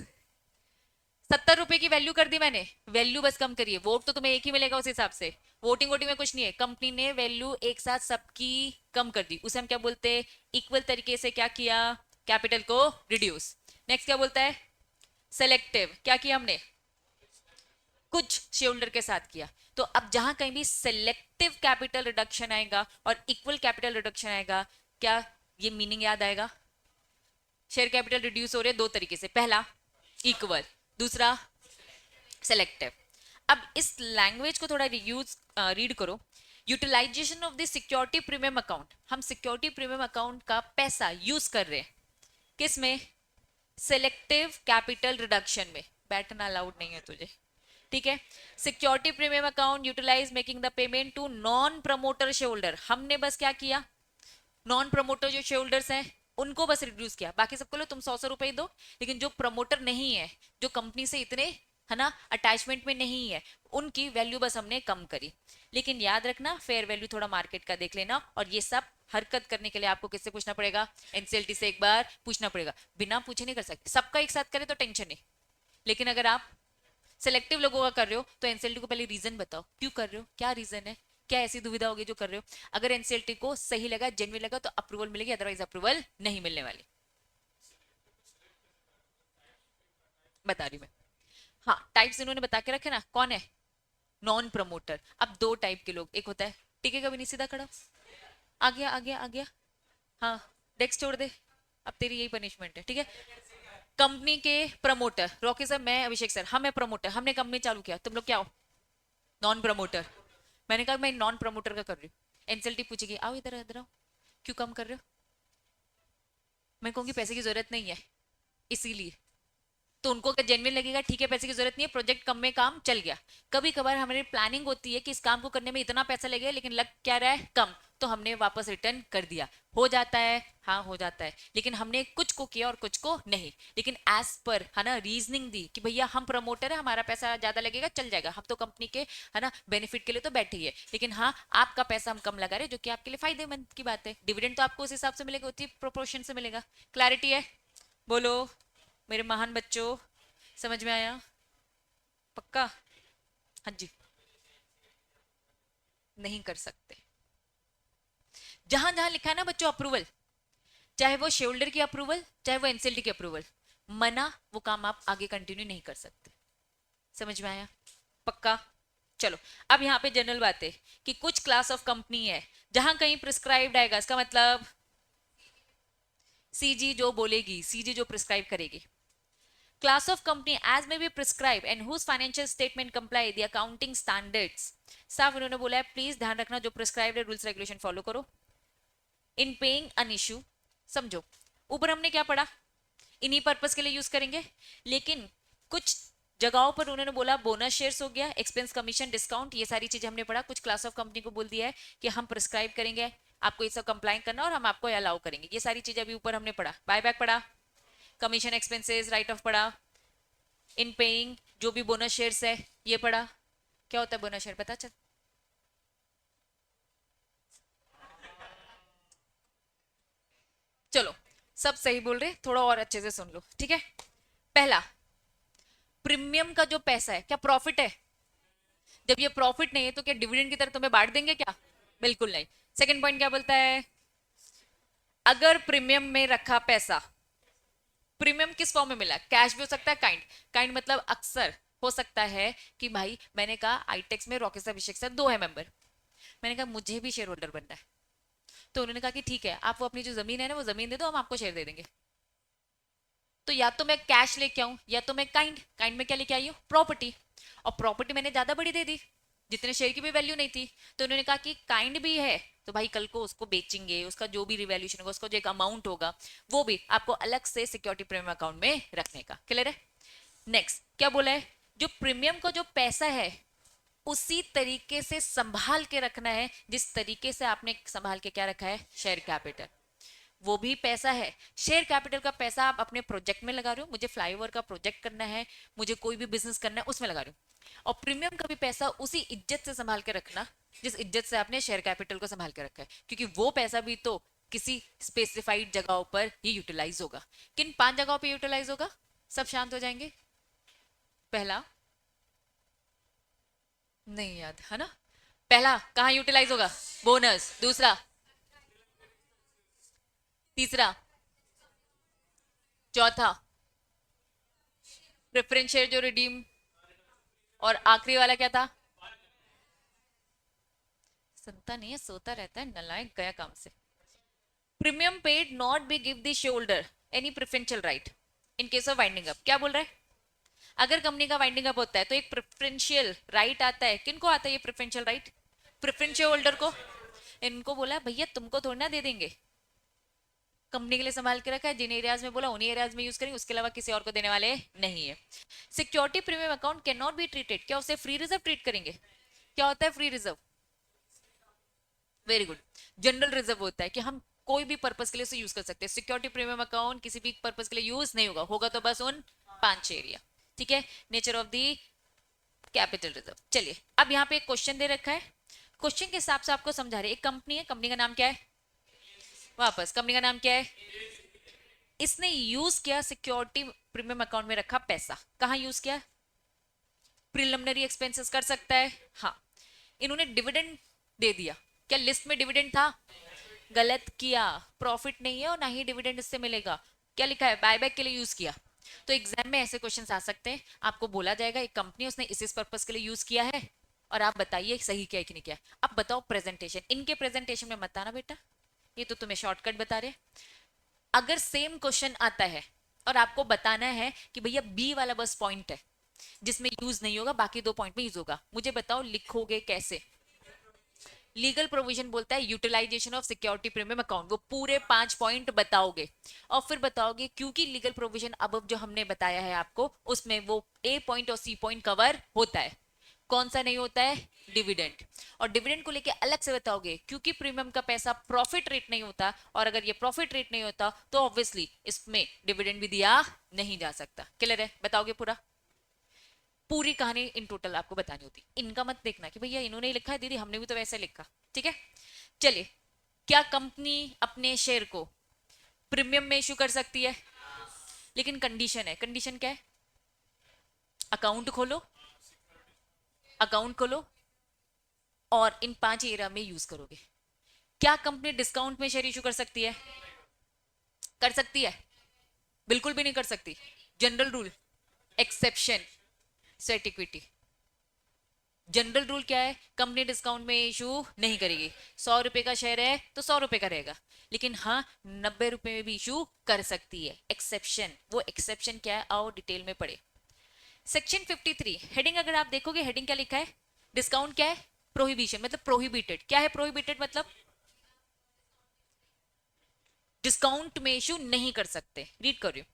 70 रुपए की वैल्यू कर दी मैंने, वैल्यू बस कम करिए, वोट तो तुम्हें एक ही मिलेगा उस हिसाब से, वोटिंग वोटिंग में कुछ नहीं है। कंपनी ने वैल्यू एक साथ सबकी कम कर दी, उसे हम क्या बोलते हैं, इक्वल तरीके से क्या किया, कैपिटल को रिड्यूस। नेक्स्ट क्या बोलता है, सेलेक्टिव, क्या किया हमने, कुछ शेयर होल्डर के साथ किया। तो अब जहां कहीं भी सेलेक्टिव कैपिटल रिडक्शन आएगा और इक्वल कैपिटल रिडक्शन आएगा, क्या ये मीनिंग याद आएगा, शेयर कैपिटल रिड्यूस हो रहे दो तरीके से, पहला इक्वल, दूसरा सेलेक्टिव। अब इस लैंग्वेज को थोड़ा यूज रीड करो, utilization of the security premium account, हम सिक्योरिटी प्रीमियम अकाउंट का पैसा यूज कर रहे हैं किस में, सिलेक्टिव कैपिटल रिडक्शन में, बैठना अलाउड नहीं है तुझे, ठीक है। Security premium account utilize making the payment to non promoter shareholder, हमने बस क्या किया, नॉन प्रमोटर जो शेयर होल्डर्स हैं उनको बस रिड्यूस किया, बाकी सबको लो तुम 100 रुपए ही दो, लेकिन जो प्रमोटर नहीं है, जो कंपनी से इतने है ना अटैचमेंट में नहीं है, उनकी वैल्यू बस हमने कम करी। लेकिन याद रखना फेयर वैल्यू थोड़ा मार्केट का देख लेना, और ये सब हरकत करने के लिए आपको किससे पूछना पड़ेगा, एनसीएलटी से एक बार पूछना पड़ेगा, बिना पूछे नहीं कर सकते। सबका एक साथ करे तो टेंशन नहीं, लेकिन अगर आप सिलेक्टिव लोगों का कर रहे हो तो एनसीएलटी को पहले रीजन बताओ क्यों कर रहे हो, क्या रीजन है, क्या ऐसी दुविधा होगी जो कर रहे हो। अगर एनसीएलटी को सही लगा, जेन्युइन लगा तो अप्रूवल मिलेगी, अदरवाइज अप्रूवल नहीं मिलने वाली। बता रही मैं, हाँ टाइप्स इन्होंने बता के रखे ना, कौन है, नॉन प्रमोटर। अब दो टाइप के लोग, एक होता है टीके का भी नहीं सीधा खड़ा, आ गया आ गया आ गया, हाँ डेस्क छोड़ दे, अब तेरी यही पनिशमेंट है, ठीक है। कंपनी के प्रमोटर, रॉकी सर मैं अभिषेक सर, हम है प्रमोटर, हमने कंपनी चालू किया, तुम लोग क्या हो, नॉन प्रमोटर। मैंने कहा मैं नॉन प्रमोटर का कर रही हूँ, एनसीएलटी पूछेगी आओ इधर इधर आओ, क्यों कम कर रहे हो, मैं कहूंगी पैसे की जरूरत नहीं है इसीलिए, तो उनको अगर जेन्युइन लगेगा ठीक है पैसे की जरूरत नहीं है, प्रोजेक्ट कम में काम चल गया। कभी कभार हमारी प्लानिंग होती है कि इस काम को करने में इतना पैसा लगेगा लेकिन लग क्या रहा है कम, तो हमने वापस रिटर्न कर दिया, हो जाता है, हाँ हो जाता है, लेकिन हमने कुछ को किया और कुछ को नहीं। लेकिन एज पर है ना रीजनिंग दी कि भैया हम प्रमोटर है, हमारा पैसा ज्यादा लगेगा चल जाएगा, हम तो कंपनी के है ना बेनिफिट के लिए तो बैठे ही है, लेकिन हाँ आपका पैसा हम कम लगा रहे जो कि आपके लिए फायदेमंद की बात है, डिविडेंड तो आपको उस हिसाब से मिलेगा, उसी प्रोपोर्शन से मिलेगा। क्लैरिटी है, बोलो मेरे महान बच्चों, समझ में आया, पक्का, हाँ जी, नहीं कर सकते। जहां जहां लिखा है ना बच्चों अप्रूवल, चाहे वो शेयर की अप्रूवल चाहे वो एनसीएलटी की अप्रूवल, मना वो काम आप आगे कंटिन्यू नहीं कर सकते। समझ में आया, पक्का। चलो अब यहाँ पे जनरल बात है कि कुछ क्लास ऑफ कंपनी है जहां कहीं प्रिस्क्राइब्ड आएगा, इसका मतलब सीजी जो बोलेगी, सीजी जो प्रिस्क्राइब करेगी, class of company as may be prescribed and whose financial statement comply the accounting standards। साफ उन्होंने बोला है प्लीज ध्यान रखना जो प्रिस्क्राइब्ड है रूल्स रेगुलेशन फॉलो करो। इन पेइंग अन इश्यू, समझो ऊपर हमने क्या पढ़ा, इन्हीं पर्पस के लिए यूज करेंगे, लेकिन कुछ जगहों पर उन्होंने बोला बोनस शेयर्स हो गया, एक्सपेंस कमीशन डिस्काउंट, ये सारी चीजें हमने पढ़ा। कुछ क्लास ऑफ कंपनी को बोल दिया है कि हम प्रिस्क्राइब करेंगे, आपको ये सब कंप्लाई करना और हम आपको अलाउ करेंगे, ये सारी चीजें अभी ऊपर हमने पढ़ा। बाय बैक पढ़ा, कमीशन एक्सपेंसेस राइट ऑफ पढ़ा, इन पेइंग जो भी बोनस शेयर्स है ये पढ़ा। क्या होता है बोनस शेयर पता चल, चलो सब सही बोल रहे, थोड़ा और अच्छे से सुन लो, ठीक है। पहला, प्रीमियम का जो पैसा है क्या प्रॉफिट है, जब ये प्रॉफिट नहीं है तो क्या डिविडेंड की तरह तुम्हें बांट देंगे क्या, बिल्कुल नहीं। सेकंड पॉइंट क्या बोलता है, अगर प्रीमियम में रखा पैसा, प्रीमियम किस फॉर्म में मिला, कैश भी हो सकता है, काइंड, काइंड मतलब अक्सर हो सकता है कि भाई मैंने कहा आईटेक्स में रॉकेट अभिषेक सर दो है मेंबर, मैंने कहा मुझे भी शेयर होल्डर बनना है, तो उन्होंने कहा कि ठीक है आप वो अपनी जो जमीन है ना वो जमीन दे दो हम आपको शेयर दे देंगे। तो या तो मैं कैश लेके आऊं या तो मैं काइंड, काइंड में क्या लेके आई हूँ प्रॉपर्टी, और प्रॉपर्टी मैंने ज्यादा बड़ी दे दी, जितने शेयर की भी वैल्यू नहीं थी, तो उन्होंने कहा कि काइंड भी है तो भाई कल को उसको बेचेंगे, उसका जो भी रिवैल्यूएशन होगा, उसका जो एक अमाउंट होगा वो भी आपको अलग से सिक्योरिटी प्रीमियम अकाउंट में रखने का। क्लियर है। नेक्स्ट क्या बोला है, जो प्रीमियम का जो पैसा है उसी तरीके से संभाल के रखना है जिस तरीके से आपने संभाल के क्या रखा है शेयर कैपिटल, वो भी पैसा है। शेयर कैपिटल का पैसा आप अपने प्रोजेक्ट में लगा रहे हो, मुझे फ्लाईओवर का प्रोजेक्ट करना है, मुझे कोई भी बिजनेस करना है उसमें लगा रहे हो, और प्रीमियम का भी पैसा उसी इज्जत से संभाल के रखना जिस इज्जत से आपने शेयर कैपिटल को संभाल के रखा है, क्योंकि वो पैसा भी तो किसी स्पेसिफाइड जगहों पर ही यूटिलाइज होगा। किन 5 जगहों पर यूटिलाइज होगा, सब शांत हो जाएंगे। पहला नहीं याद है ना, पहला कहाँ यूटिलाइज होगा, बोनस, दूसरा, तीसरा, चौथा प्रेफरेंस शेयर जो रिडीम, और आखिरी वाला क्या था, सुनता नहीं है सोता रहता है नलायक गया काम से। Premium paid not be give the shoulder any preferential right in case of winding up. क्या बोल रहा है, अगर कंपनी का वाइंडिंग अप होता है तो एक प्रेफरेंशियल राइट आता है, किनको आता है ये preferential right, preference share holder को, इनको बोला भैया तुमको थोड़ी ना दे देंगे, कंपनी के लिए संभाल के रखा है, जिन एरियाज में बोला उन्हीं एरियाज में यूज करेंगे, उसके अलावा किसी और को देने वाले नहीं है। Security premium account can not be treated, क्या उसे फ्री रिजर्व ट्रीट करेंगे? क्या होता है free reserve? Very good, general reserve होता है कि हम कोई भी पर्पस के लिए उसे यूज कर सकते हैं। सिक्योरिटी प्रीमियम अकाउंट किसी भी पर्पस के लिए यूज नहीं होगा, होगा तो बस उन 5 एरिया। ठीक है, nature of the capital reserve. चलिए अब यहाँ पे एक क्वेश्चन दे रखा है, क्वेश्चन के हिसाब से आपको समझा रहे। एक कंपनी है, कंपनी का नाम क्या है? वापस, कंपनी का नाम क्या है? इसने यूज किया सिक्योरिटी प्रीमियम अकाउंट में रखा पैसा, कहां यूज किया? प्रिलिमिनरी एक्सपेंसेस कर सकता है, हाँ। इन्होंने डिविडेंड दे दिया, क्या लिस्ट में डिविडेंड था? गलत किया, प्रॉफिट नहीं है और ना ही डिविडेंड इससे मिलेगा। क्या लिखा है? बायबैक के लिए यूज किया। तो एग्जाम में ऐसे क्वेश्चंस आ सकते हैं, आपको बोला जाएगा एक कंपनी उसने इस पर्पस के लिए यूज किया है और आप बताइए सही क्या है कि नहीं क्या है। अब बताओ प्रेजेंटेशन, इनके प्रेजेंटेशन में मत आना बेटा, ये तो तुम्हें शॉर्टकट बता रहे। अगर सेम क्वेश्चन आता है और आपको बताना है कि भैया बी वाला बस पॉइंट है जिसमें यूज नहीं होगा, बाकी 2 पॉइंट में यूज होगा, मुझे बताओ लिखोगे कैसे? लीगल प्रोविजन बोलता है utilization of security premium account, वो पूरे 5 पॉइंट बताओगे और फिर बताओगे क्योंकि लीगल प्रोविजन अब जो हमने बताया है आपको उसमें वो ए पॉइंट और सी पॉइंट कवर होता है। कौन सा नहीं होता है? डिविडेंड। और डिविडेंड को लेके अलग से बताओगे क्योंकि प्रीमियम का पैसा प्रॉफिट रेट नहीं होता, और अगर ये प्रॉफिट रेट नहीं होता तो ऑब्वियसली इसमें डिविडेंड भी दिया नहीं जा सकता। क्लियर है? बताओगे पूरा, पूरी कहानी इन टोटल आपको बतानी होती। इनका मत देखना कि भैया इन्होंने ही लिखा है दीदी हमने भी तो वैसे लिखा। ठीक है, चलिए, क्या कंपनी अपने शेयर को प्रीमियम में इशू कर सकती है? लेकिन कंडीशन है, कंडीशन क्या है? अकाउंट खोलो, अकाउंट खोलो और इन 5 एरिया में यूज करोगे। क्या कंपनी डिस्काउंट में शेयर इशू कर सकती है? कर सकती है? बिल्कुल भी नहीं कर सकती। General rule, exception, set equity. General rule क्या है? कंपनी डिस्काउंट में इशू नहीं करेगी। 100 रुपए का शेयर है तो 100 रुपए का रहेगा, लेकिन हाँ 90 रुपए में भी इशू कर सकती है। एक्सेप्शन, वो एक्सेप्शन क्या है आओ डिटेल में पढ़े। सेक्शन 53 हेडिंग अगर आप देखोगे, हेडिंग क्या लिखा है? डिस्काउंट क्या है? प्रोहिबिशन, मतलब प्रोहिबिटेड। क्या है प्रोहिबिटेड? मतलब डिस्काउंट में इशू नहीं कर सकते। रीड करियो,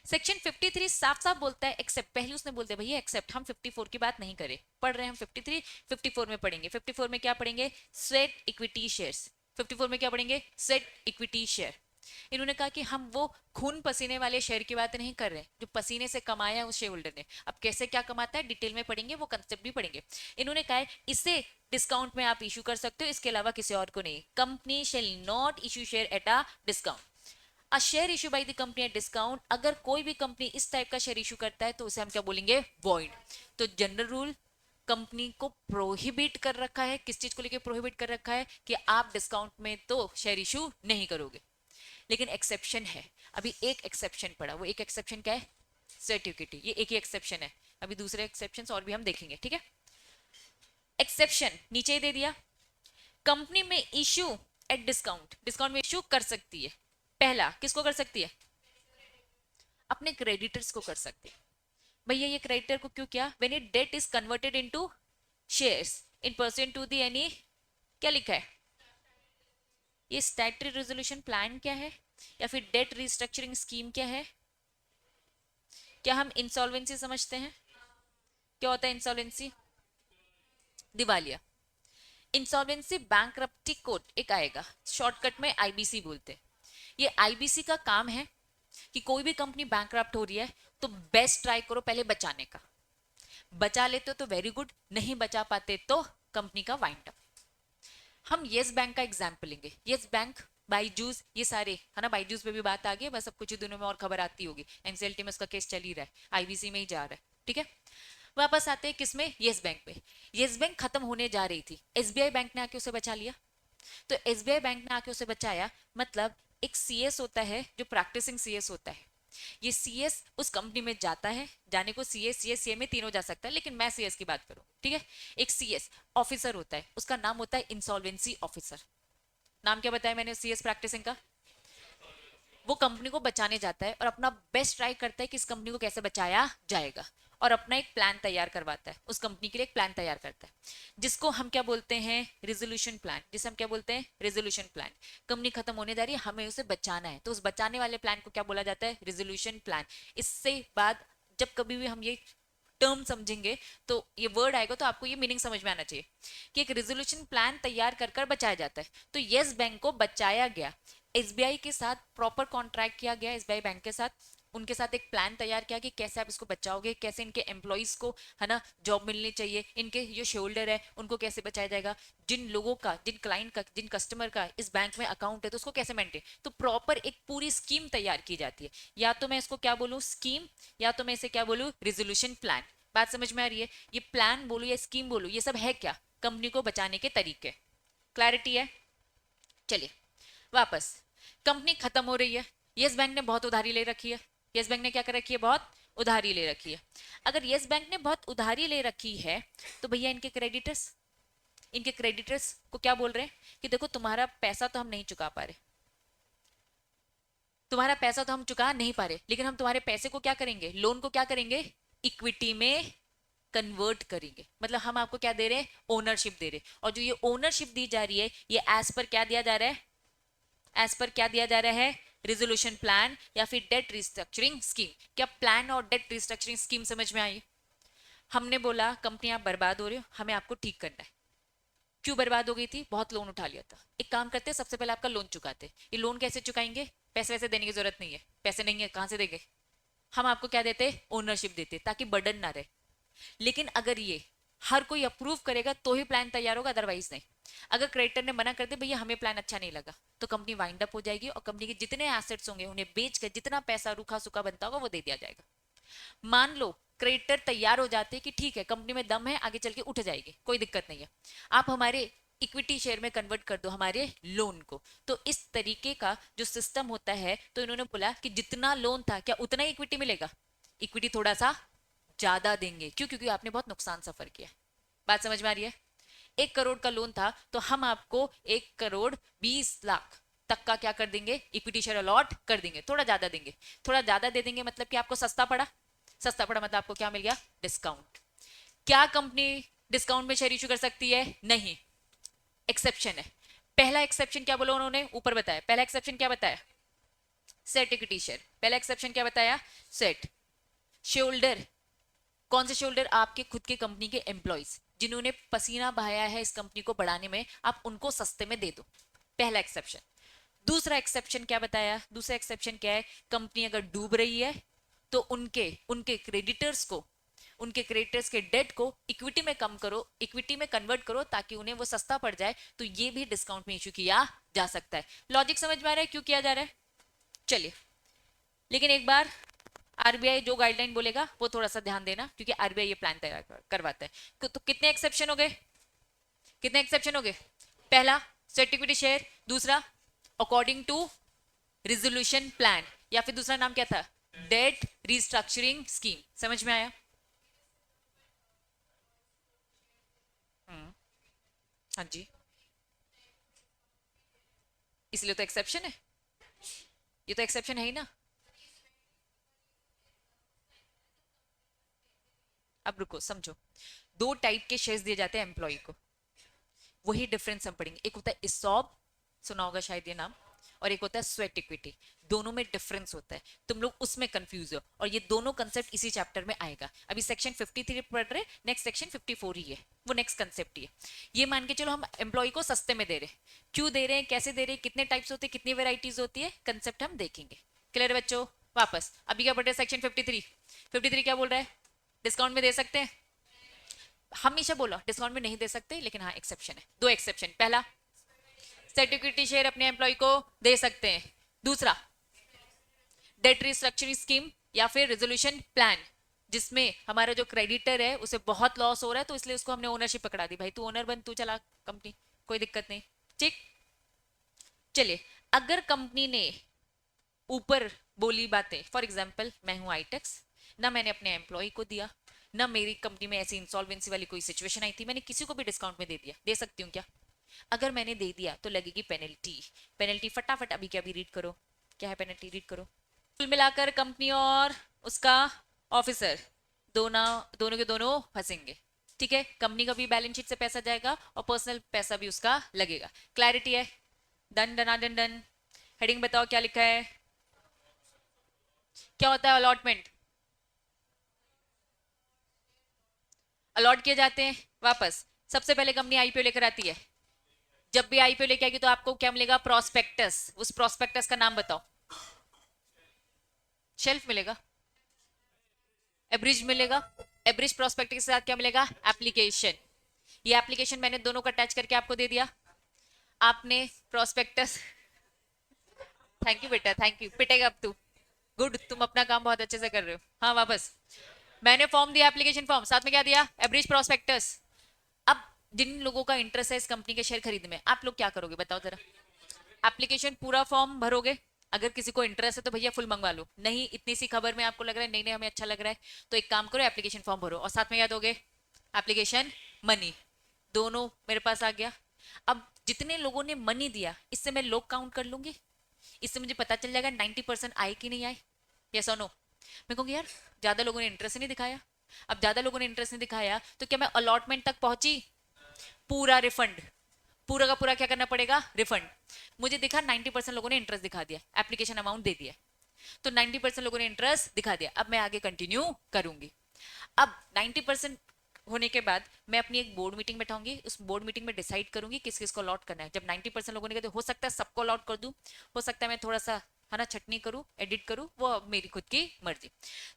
सेक्शन 53 साफ साफ बोलता है एक्सेप्ट। पहले उसने बोलते भैया एक्सेप्ट, हम 54 की बात नहीं करें, पढ़ रहे हैं हम 53, 54 में पढ़ेंगे। 54 में क्या पढ़ेंगे? Sweat equity shares. 54 में क्या पढ़ेंगे? Sweat equity share. इन्होंने कहा कि हम वो खून पसीने वाले शेयर की बात नहीं कर रहे हैं जो पसीने से कमाया है उस शेयर होल्डर ने। अब कैसे क्या कमाता है डिटेल में पढ़ेंगे, वो कंसेप्ट भी पढ़ेंगे। इन्होंने कहा है इसे डिस्काउंट में आप इशू कर सकते हो, इसके अलावा किसी और को नहीं। Company shall not issue share at a discount. A share issue by the company at discount, अगर कोई भी कंपनी इस टाइप का शेयर इशू करता है तो उसे हम क्या बोलेंगे? वॉइड। तो जनरल रूल कंपनी को प्रोहिबिट कर रखा है, किस चीज को लेके प्रोहिबिट कर रखा है? कि आप डिस्काउंट में तो शेयर इशू नहीं करोगे। लेकिन एक्सेप्शन है, अभी एक एक्सेप्शन पड़ा, वो एक एक्सेप्शन क्या है? सर्टिफिकेट, ये एक ही एक्सेप्शन है, अभी दूसरे एक्सेप्शन और भी हम देखेंगे। ठीक है, एक्सेप्शन नीचे ही दे दिया। कंपनी में इशू एट डिस्काउंट, डिस्काउंट में इशू कर सकती है। पहला किसको कर सकती है? अपने क्रेडिटर्स को कर सकती है। भैया ये क्रेडिटर को क्यों किया? When it debt is converted into shares in percent to the any, क्या लिखा है? ये स्टैट्यूटरी रेजोल्यूशन प्लान क्या है या फिर डेट रिस्ट्रक्चरिंग स्कीम क्या है? क्या हम इंसॉल्वेंसी समझते हैं? क्या होता है इंसॉल्वेंसी? दिवालिया। इंसॉल्वेंसी बैंकरप्टी कोड एक आएगा, शॉर्टकट में आईबीसी बोलते हैं। ये आईबीसी का काम है कि कोई भी कंपनी बैंकरप्ट हो रही है तो बेस्ट ट्राई करो पहले बचाने का। बचा लेते हो तो वेरी गुड, नहीं बचा पाते तो कंपनी का वाइंड अप। हम येस बैंक का एग्जाम्पल लेंगे। येस बैंक, बाईजूस, ये सारे है ना, बाईजूस पे भी बात आ गई, बस अब कुछ ही दिनों में और खबर आती होगी। एनसीएलटी में उसका केस चल ही रहा है, आईबीसी में ही जा रहा है। ठीक है, वापस आते हैं किसमें? येस बैंक पे। येस बैंक खत्म होने जा रही थी, एसबीआई बैंक ने आके उसे बचा लिया। तो एसबीआई बैंक ने आके उसे बचाया, मतलब एक सीएस होता है जो प्रैक्टिसिंग सीएस होता है, ये सीएस उस कंपनी में जाता है, जाने को सीएस सीएस सीए में तीनों जा सकता है, लेकिन मैं सीएस की बात करूं। ठीक है, एक सीएस ऑफिसर होता है, उसका नाम होता है इंसॉल्वेंसी ऑफिसर। नाम क्या बताया मैंने सीएस प्रैक्टिसिंग का? वो कंपनी को बचाने जाता है और अपना बेस्ट ट्राई करता है कि इस कंपनी को कैसे बचाया जाएगा। और अपना एक प्लान तैयार करवाता है, उस कंपनी के लिए एक प्लान तैयार करता है, जिसको हम क्या बोलते हैं, रेजोल्यूशन प्लान, जिसे हम क्या बोलते हैं, रेजोल्यूशन प्लान। कंपनी खत्म होने जा रही है, हमें उसे बचाना है, तो उस बचाने वाले प्लान को क्या बोला जाता है, रेजोल्यूशन प्लान। इससे बाद जब कभी भी हम ये टर्म समझेंगे तो ये वर्ड आएगा तो आपको ये मीनिंग समझ में आना चाहिए कि एक रेजोल्यूशन प्लान तैयार कर कर बचाया जाता है। तो यस बैंक को बचाया गया, एसबीआई के साथ प्रॉपर कॉन्ट्रैक्ट किया गया, एसबीआई बैंक के साथ, उनके साथ एक प्लान तैयार किया कि कैसे आप इसको बचाओगे, कैसे इनके एम्प्लॉइज को है ना जॉब मिलनी चाहिए, इनके जो शेयर होल्डर है उनको कैसे बचाया जाएगा, जिन लोगों का, जिन क्लाइंट का, जिन कस्टमर का इस बैंक में अकाउंट है तो उसको कैसे मेंटेन, तो प्रॉपर एक पूरी स्कीम तैयार की जाती है। या तो मैं इसको क्या बोलूँ, स्कीम, या तो मैं इसे क्या बोलूँ, रेजोल्यूशन प्लान। बात समझ में आ रही है? ये प्लान बोलूँ या स्कीम बोलूँ, ये सब है क्या, कंपनी को बचाने के तरीके। क्लैरिटी है? चलिए वापस, कंपनी खत्म हो रही है, यस बैंक ने बहुत उधारी ले रखी है, यस बैंक ने क्या कर रखी है, बहुत उधारी ले रखी है। अगर यस बैंक ने बहुत उधारी ले रखी है तो भैया इनके क्रेडिटर्स, इनके क्रेडिटर्स को क्या बोल रहे हैं कि देखो तुम्हारा पैसा तो हम नहीं चुका पा रहे, तुम्हारा पैसा तो हम चुका नहीं पा रहे, लेकिन हम तुम्हारे पैसे को क्या करेंगे, लोन को क्या करेंगे, इक्विटी में कन्वर्ट करेंगे। मतलब हम आपको क्या दे रहे हैं, ओनरशिप दे रहे हैं। और जो ये ओनरशिप दी जा रही है ये एज पर क्या दिया जा रहा है, एज पर क्या दिया जा रहा है, रेजोल्यूशन प्लान या फिर डेट रिस्ट्रक्चरिंग स्कीम। क्या प्लान और डेट रिस्ट्रक्चरिंग स्कीम समझ में आई? हमने बोला कंपनी आप बर्बाद हो रहे हो, हमें आपको ठीक करना है। क्यों बर्बाद हो गई थी, बहुत लोन उठा लिया था। एक काम करते हैं, सबसे पहले आपका लोन चुकाते। ये लोन कैसे चुकाएंगे, पैसे वैसे देने की जरूरत नहीं है, पैसे नहीं है कहां से देंगे, हम आपको क्या देते, ओनरशिप देते ताकि बर्डन ना रहे। लेकिन अगर ये हर कोई अप्रूव करेगा तो ही प्लान तैयार होगा, अदरवाइज नहीं। अगर क्रेडिटर ने मना कर दे भैया हमें प्लान अच्छा नहीं लगा, तो कंपनी वाइंड अप हो जाएगी और कंपनी के जितने एसेट्स होंगे उन्हें बेच कर जितना पैसा रूखा सूखा बनता होगा वो दे दिया जाएगा। मान लो क्रेडिटर तैयार हो जाते हैं कि ठीक है कंपनी में दम है, आगे चल के उठ जाएगी, कोई दिक्कत नहीं है, आप हमारे इक्विटी शेयर में कन्वर्ट कर दो हमारे लोन को। तो इस तरीके का जो सिस्टम होता है, तो इन्होंने बोला कि जितना लोन था क्या उतना ही इक्विटी मिलेगा, इक्विटी थोड़ा सा ज्यादा देंगे। क्यों? क्योंकि आपने बहुत नुकसान सफर किया। बात समझ में आ रही है? 1 करोड़ का लोन था तो हम आपको 1 करोड़ 20 लाख तक का क्या कर देंगे, इक्विटी शेयर अलॉट कर देंगे, थोड़ा ज्यादा देंगे। थोड़ा ज्यादा दे देंगे मतलब कि आपको सस्ता पड़ा, सस्ता पड़ा मतलब आपको क्या मिल गया, डिस्काउंट। क्या कंपनी डिस्काउंट में शेयर इशू कर सकती है? नहीं, एक्सेप्शन है। पहला एक्सेप्शन क्या बोला उन्होंने, ऊपर बताया, पहला एक्सेप्शन क्या बताया, सेट इक्विटी शेयर। पहला एक्सेप्शन क्या बताया, सेट शेयर। कौन से शेयर, आपके खुद के कंपनी के एम्प्लॉइज जिन्होंने पसीना बहाया है इस कंपनी को बढ़ाने में, आप उनको सस्ते में दे दो, पहला एक्सेप्शन। दूसरा एक्सेप्शन क्या बताया, दूसरा एक्सेप्शन क्या है, कंपनी अगर डूब रही है तो उनके उनके क्रेडिटर्स को, उनके क्रेडिटर्स के डेट को इक्विटी में कम करो, इक्विटी में कन्वर्ट करो ताकि उन्हें वो सस्ता पड़ जाए, तो ये भी डिस्काउंट में इशू किया जा सकता है। लॉजिक समझ में आ रहा है क्यों किया जा रहा है? चलिए, लेकिन एक बार आरबीआई जो गाइडलाइन बोलेगा वो थोड़ा सा ध्यान देना, क्योंकि आरबीआई ये प्लान तैयार करवाता है। तो कितने एक्सेप्शन हो गए, कितने एक्सेप्शन हो गए? पहला सर्टिफिकेट शेयर, दूसरा अकॉर्डिंग टू रिजोल्यूशन प्लान, या फिर दूसरा नाम क्या था, डेट रिस्ट्रक्चरिंग स्कीम। समझ में आया? हाँ जी, इसलिए तो एक्सेप्शन है, ये तो एक्सेप्शन है ही ना। अब रुको समझो, 2 टाइप के शेयर्स दिए जाते हैं एम्प्लॉय को, वही डिफरेंस हम पढ़ेंगे। एक होता है इसॉब, सुना होगा शायद ये नाम, और एक होता है स्वेट इक्विटी। दोनों में डिफरेंस होता है, तुम लोग उसमें कंफ्यूज हो, और ये दोनों कंसेप्ट इसी चैप्टर में आएगा। अभी सेक्शन 53 पढ़ रहे, नेक्स्ट सेक्शन 54 ही है, वो नेक्स्ट कंसेप्ट ही है। ये मान के चलो हम एम्प्लॉय को सस्ते में दे रहे हैं, क्यों दे रहे हैं, कैसे दे रहे हैं, कितने टाइप्स होते हैं, कितनी वेराइटीज होती है, कंसेप्ट हम देखेंगे। क्लियर है बच्चों? वापस अभी क्या पढ़ रहे हैं, सेक्शन 53। 53 क्या बोल रहा है, डिस्काउंट में दे सकते हैं, हमेशा बोला डिस्काउंट में नहीं दे सकते, लेकिन हाँ एक्सेप्शन है, 2 एक्सेप्शन। पहला, सिक्योरिटी शेयर अपने एम्प्लॉय को दे सकते हैं। दूसरा, डेट रिस्ट्रक्चरिंग स्कीम या फिर रेजोल्यूशन प्लान, जिसमें हमारा जो क्रेडिटर है उसे बहुत लॉस हो रहा है, तो इसलिए उसको हमने ओनरशिप पकड़ा दी, भाई तू ओनर बन, तू चला कंपनी, कोई दिक्कत नहीं। ठीक, चलिए, अगर कंपनी ने ऊपर बोली बातें, फॉर एग्जाम्पल मैं हूं आईटेक्स, ना मैंने अपने एम्प्लॉय को दिया, ना मेरी कंपनी में ऐसी इंसॉल्वेंसी वाली कोई सिचुएशन आई थी, मैंने किसी को भी डिस्काउंट में दे दिया, दे सकती हूँ क्या? अगर मैंने दे दिया तो लगेगी पेनल्टी। पेनल्टी फटाफट अभी क्या भी रीड करो, क्या है पेनल्टी, रीड करो। कुल मिलाकर कंपनी और उसका ऑफिसर दोनों दोनों के दोनों फंसेंगे। ठीक है, कंपनी का भी बैलेंस शीट से पैसा जाएगा और पर्सनल पैसा भी उसका लगेगा। क्लैरिटी है? Done done done done. Heading बताओ क्या लिखा है। क्या होता है अलॉटमेंट? अलॉट किए जाते हैं वापस। सबसे पहले कंपनी आईपीओ लेकर आती है। जब भी आईपीओ लेके आएगी तो आपको क्या मिलेगा? प्रोस्पेक्टस। उस प्रोस्पेक्टस का नाम बताओ। शेल्फ मिलेगा, एब्रिज मिलेगा। एब्रिज प्रोस्पेक्टस के साथ क्या मिलेगा? एप्लीकेशन। ये एप्लीकेशन मैंने दोनों का अटैच करके आपको दे दिया। आपने प्रोस्पेक्टस, थैंक यू बेटा, थैंक यू, पिटेगा अब तू। गुड, तुम अपना काम बहुत अच्छे से कर रहे हो। हाँ वापस। मैंने फॉर्म दिया, एप्लीकेशन फॉर्म, साथ में क्या दिया? एब्रिज प्रोस्पेक्टस। अब जिन लोगों का इंटरेस्ट है इस कंपनी के शेयर खरीदने में, आप लोग क्या करोगे बताओ जरा? एप्लीकेशन पूरा फॉर्म भरोगे? अगर किसी को इंटरेस्ट है तो भैया फुल मंगवा लो। नहीं, इतनी सी खबर में आपको लग रहा है नहीं नहीं हमें अच्छा लग रहा है, तो एक काम करो, एप्लीकेशन फॉर्म भरो और साथ में क्या दोगे? Application money. दोनों मेरे पास आ गया। अब जितने लोगों ने मनी दिया इससे मैं लोग काउंट कर लूंगी। इससे मुझे पता चल जाएगा 90% आए कि नहीं आए। यस और नो? मैं कहूंगी यार ज्यादा लोगों ने इंटरेस्ट नहीं दिखाया। अब ज्यादा लोगों ने इंटरेस्ट नहीं दिखाया तो क्या मैं अलॉटमेंट तक पहुंची? पूरा रिफंड, पूरा का पूरा क्या करना पड़ेगा? रिफंड। मुझे दिखा 90% लोगों ने इंटरेस्ट दिखा दिया, एप्लीकेशन अमाउंट दे दिया, तो 90% लोगों ने इंटरेस्ट दिखा दिया। अब मैं आगे कंटिन्यू करूंगी। अब 90% होने के बाद मैं अपनी एक बोर्ड मीटिंग बैठाऊंगी। उस बोर्ड मीटिंग में डिसाइड करूंगी किस किस को अलॉट करना है। जब 90% लोगों ने कहते हो सकता है सबको अलॉट कर दूं, हो सकता है मैं थोड़ा सा है ना छटनी करूं, एडिट करूं, वो अब मेरी खुद की मर्जी।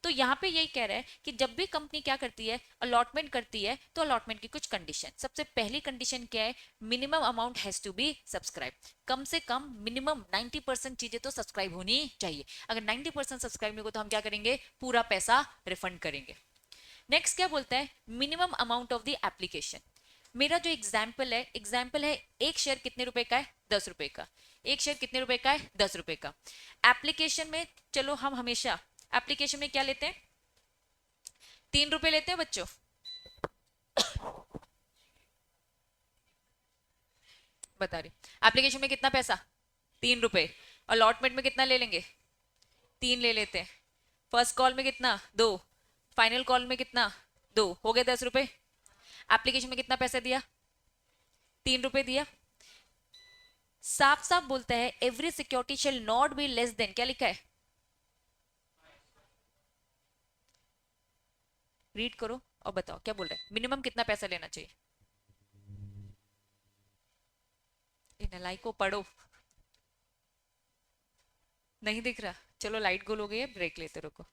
तो यहाँ पे यही कह रहा है कि जब भी कंपनी क्या करती है, अलॉटमेंट करती है, तो अलॉटमेंट की कुछ कंडीशन। सबसे पहली कंडीशन क्या है? Minimum amount has to be subscribe. कम से कम मिनिमम 90% चीजें तो सब्सक्राइब होनी चाहिए। अगर 90% सब्सक्राइब नहीं हो तो हम क्या करेंगे? पूरा पैसा रिफंड करेंगे। नेक्स्ट क्या बोलता है? Minimum amount of the application. मेरा जो एग्जाम्पल है एक शेयर कितने रुपए का है? 10 रुपए का। एक शेयर कितने रुपए का है? 10 रुपए का। एप्लीकेशन में चलो हम हमेशा एप्लीकेशन में क्या लेते हैं? 3 रुपए लेते हैं बच्चों। बता रही, एप्लीकेशन में कितना पैसा? 3 रुपए। अलॉटमेंट में कितना ले लेंगे? 3 ले लेते हैं। फर्स्ट कॉल में कितना? 2। फाइनल कॉल में कितना? 2। हो गए 10 रुपए। एप्लीकेशन में कितना पैसा दिया? 3 रुपए दिया। साफ साफ बोलता है every security shall not be less than, क्या लिखा है? रीड करो और बताओ क्या बोल रहा है। मिनिमम कितना पैसा लेना चाहिए? इन लाई को पढ़ो। नहीं दिख रहा? चलो लाइट गोल हो गई है, ब्रेक लेते रुको।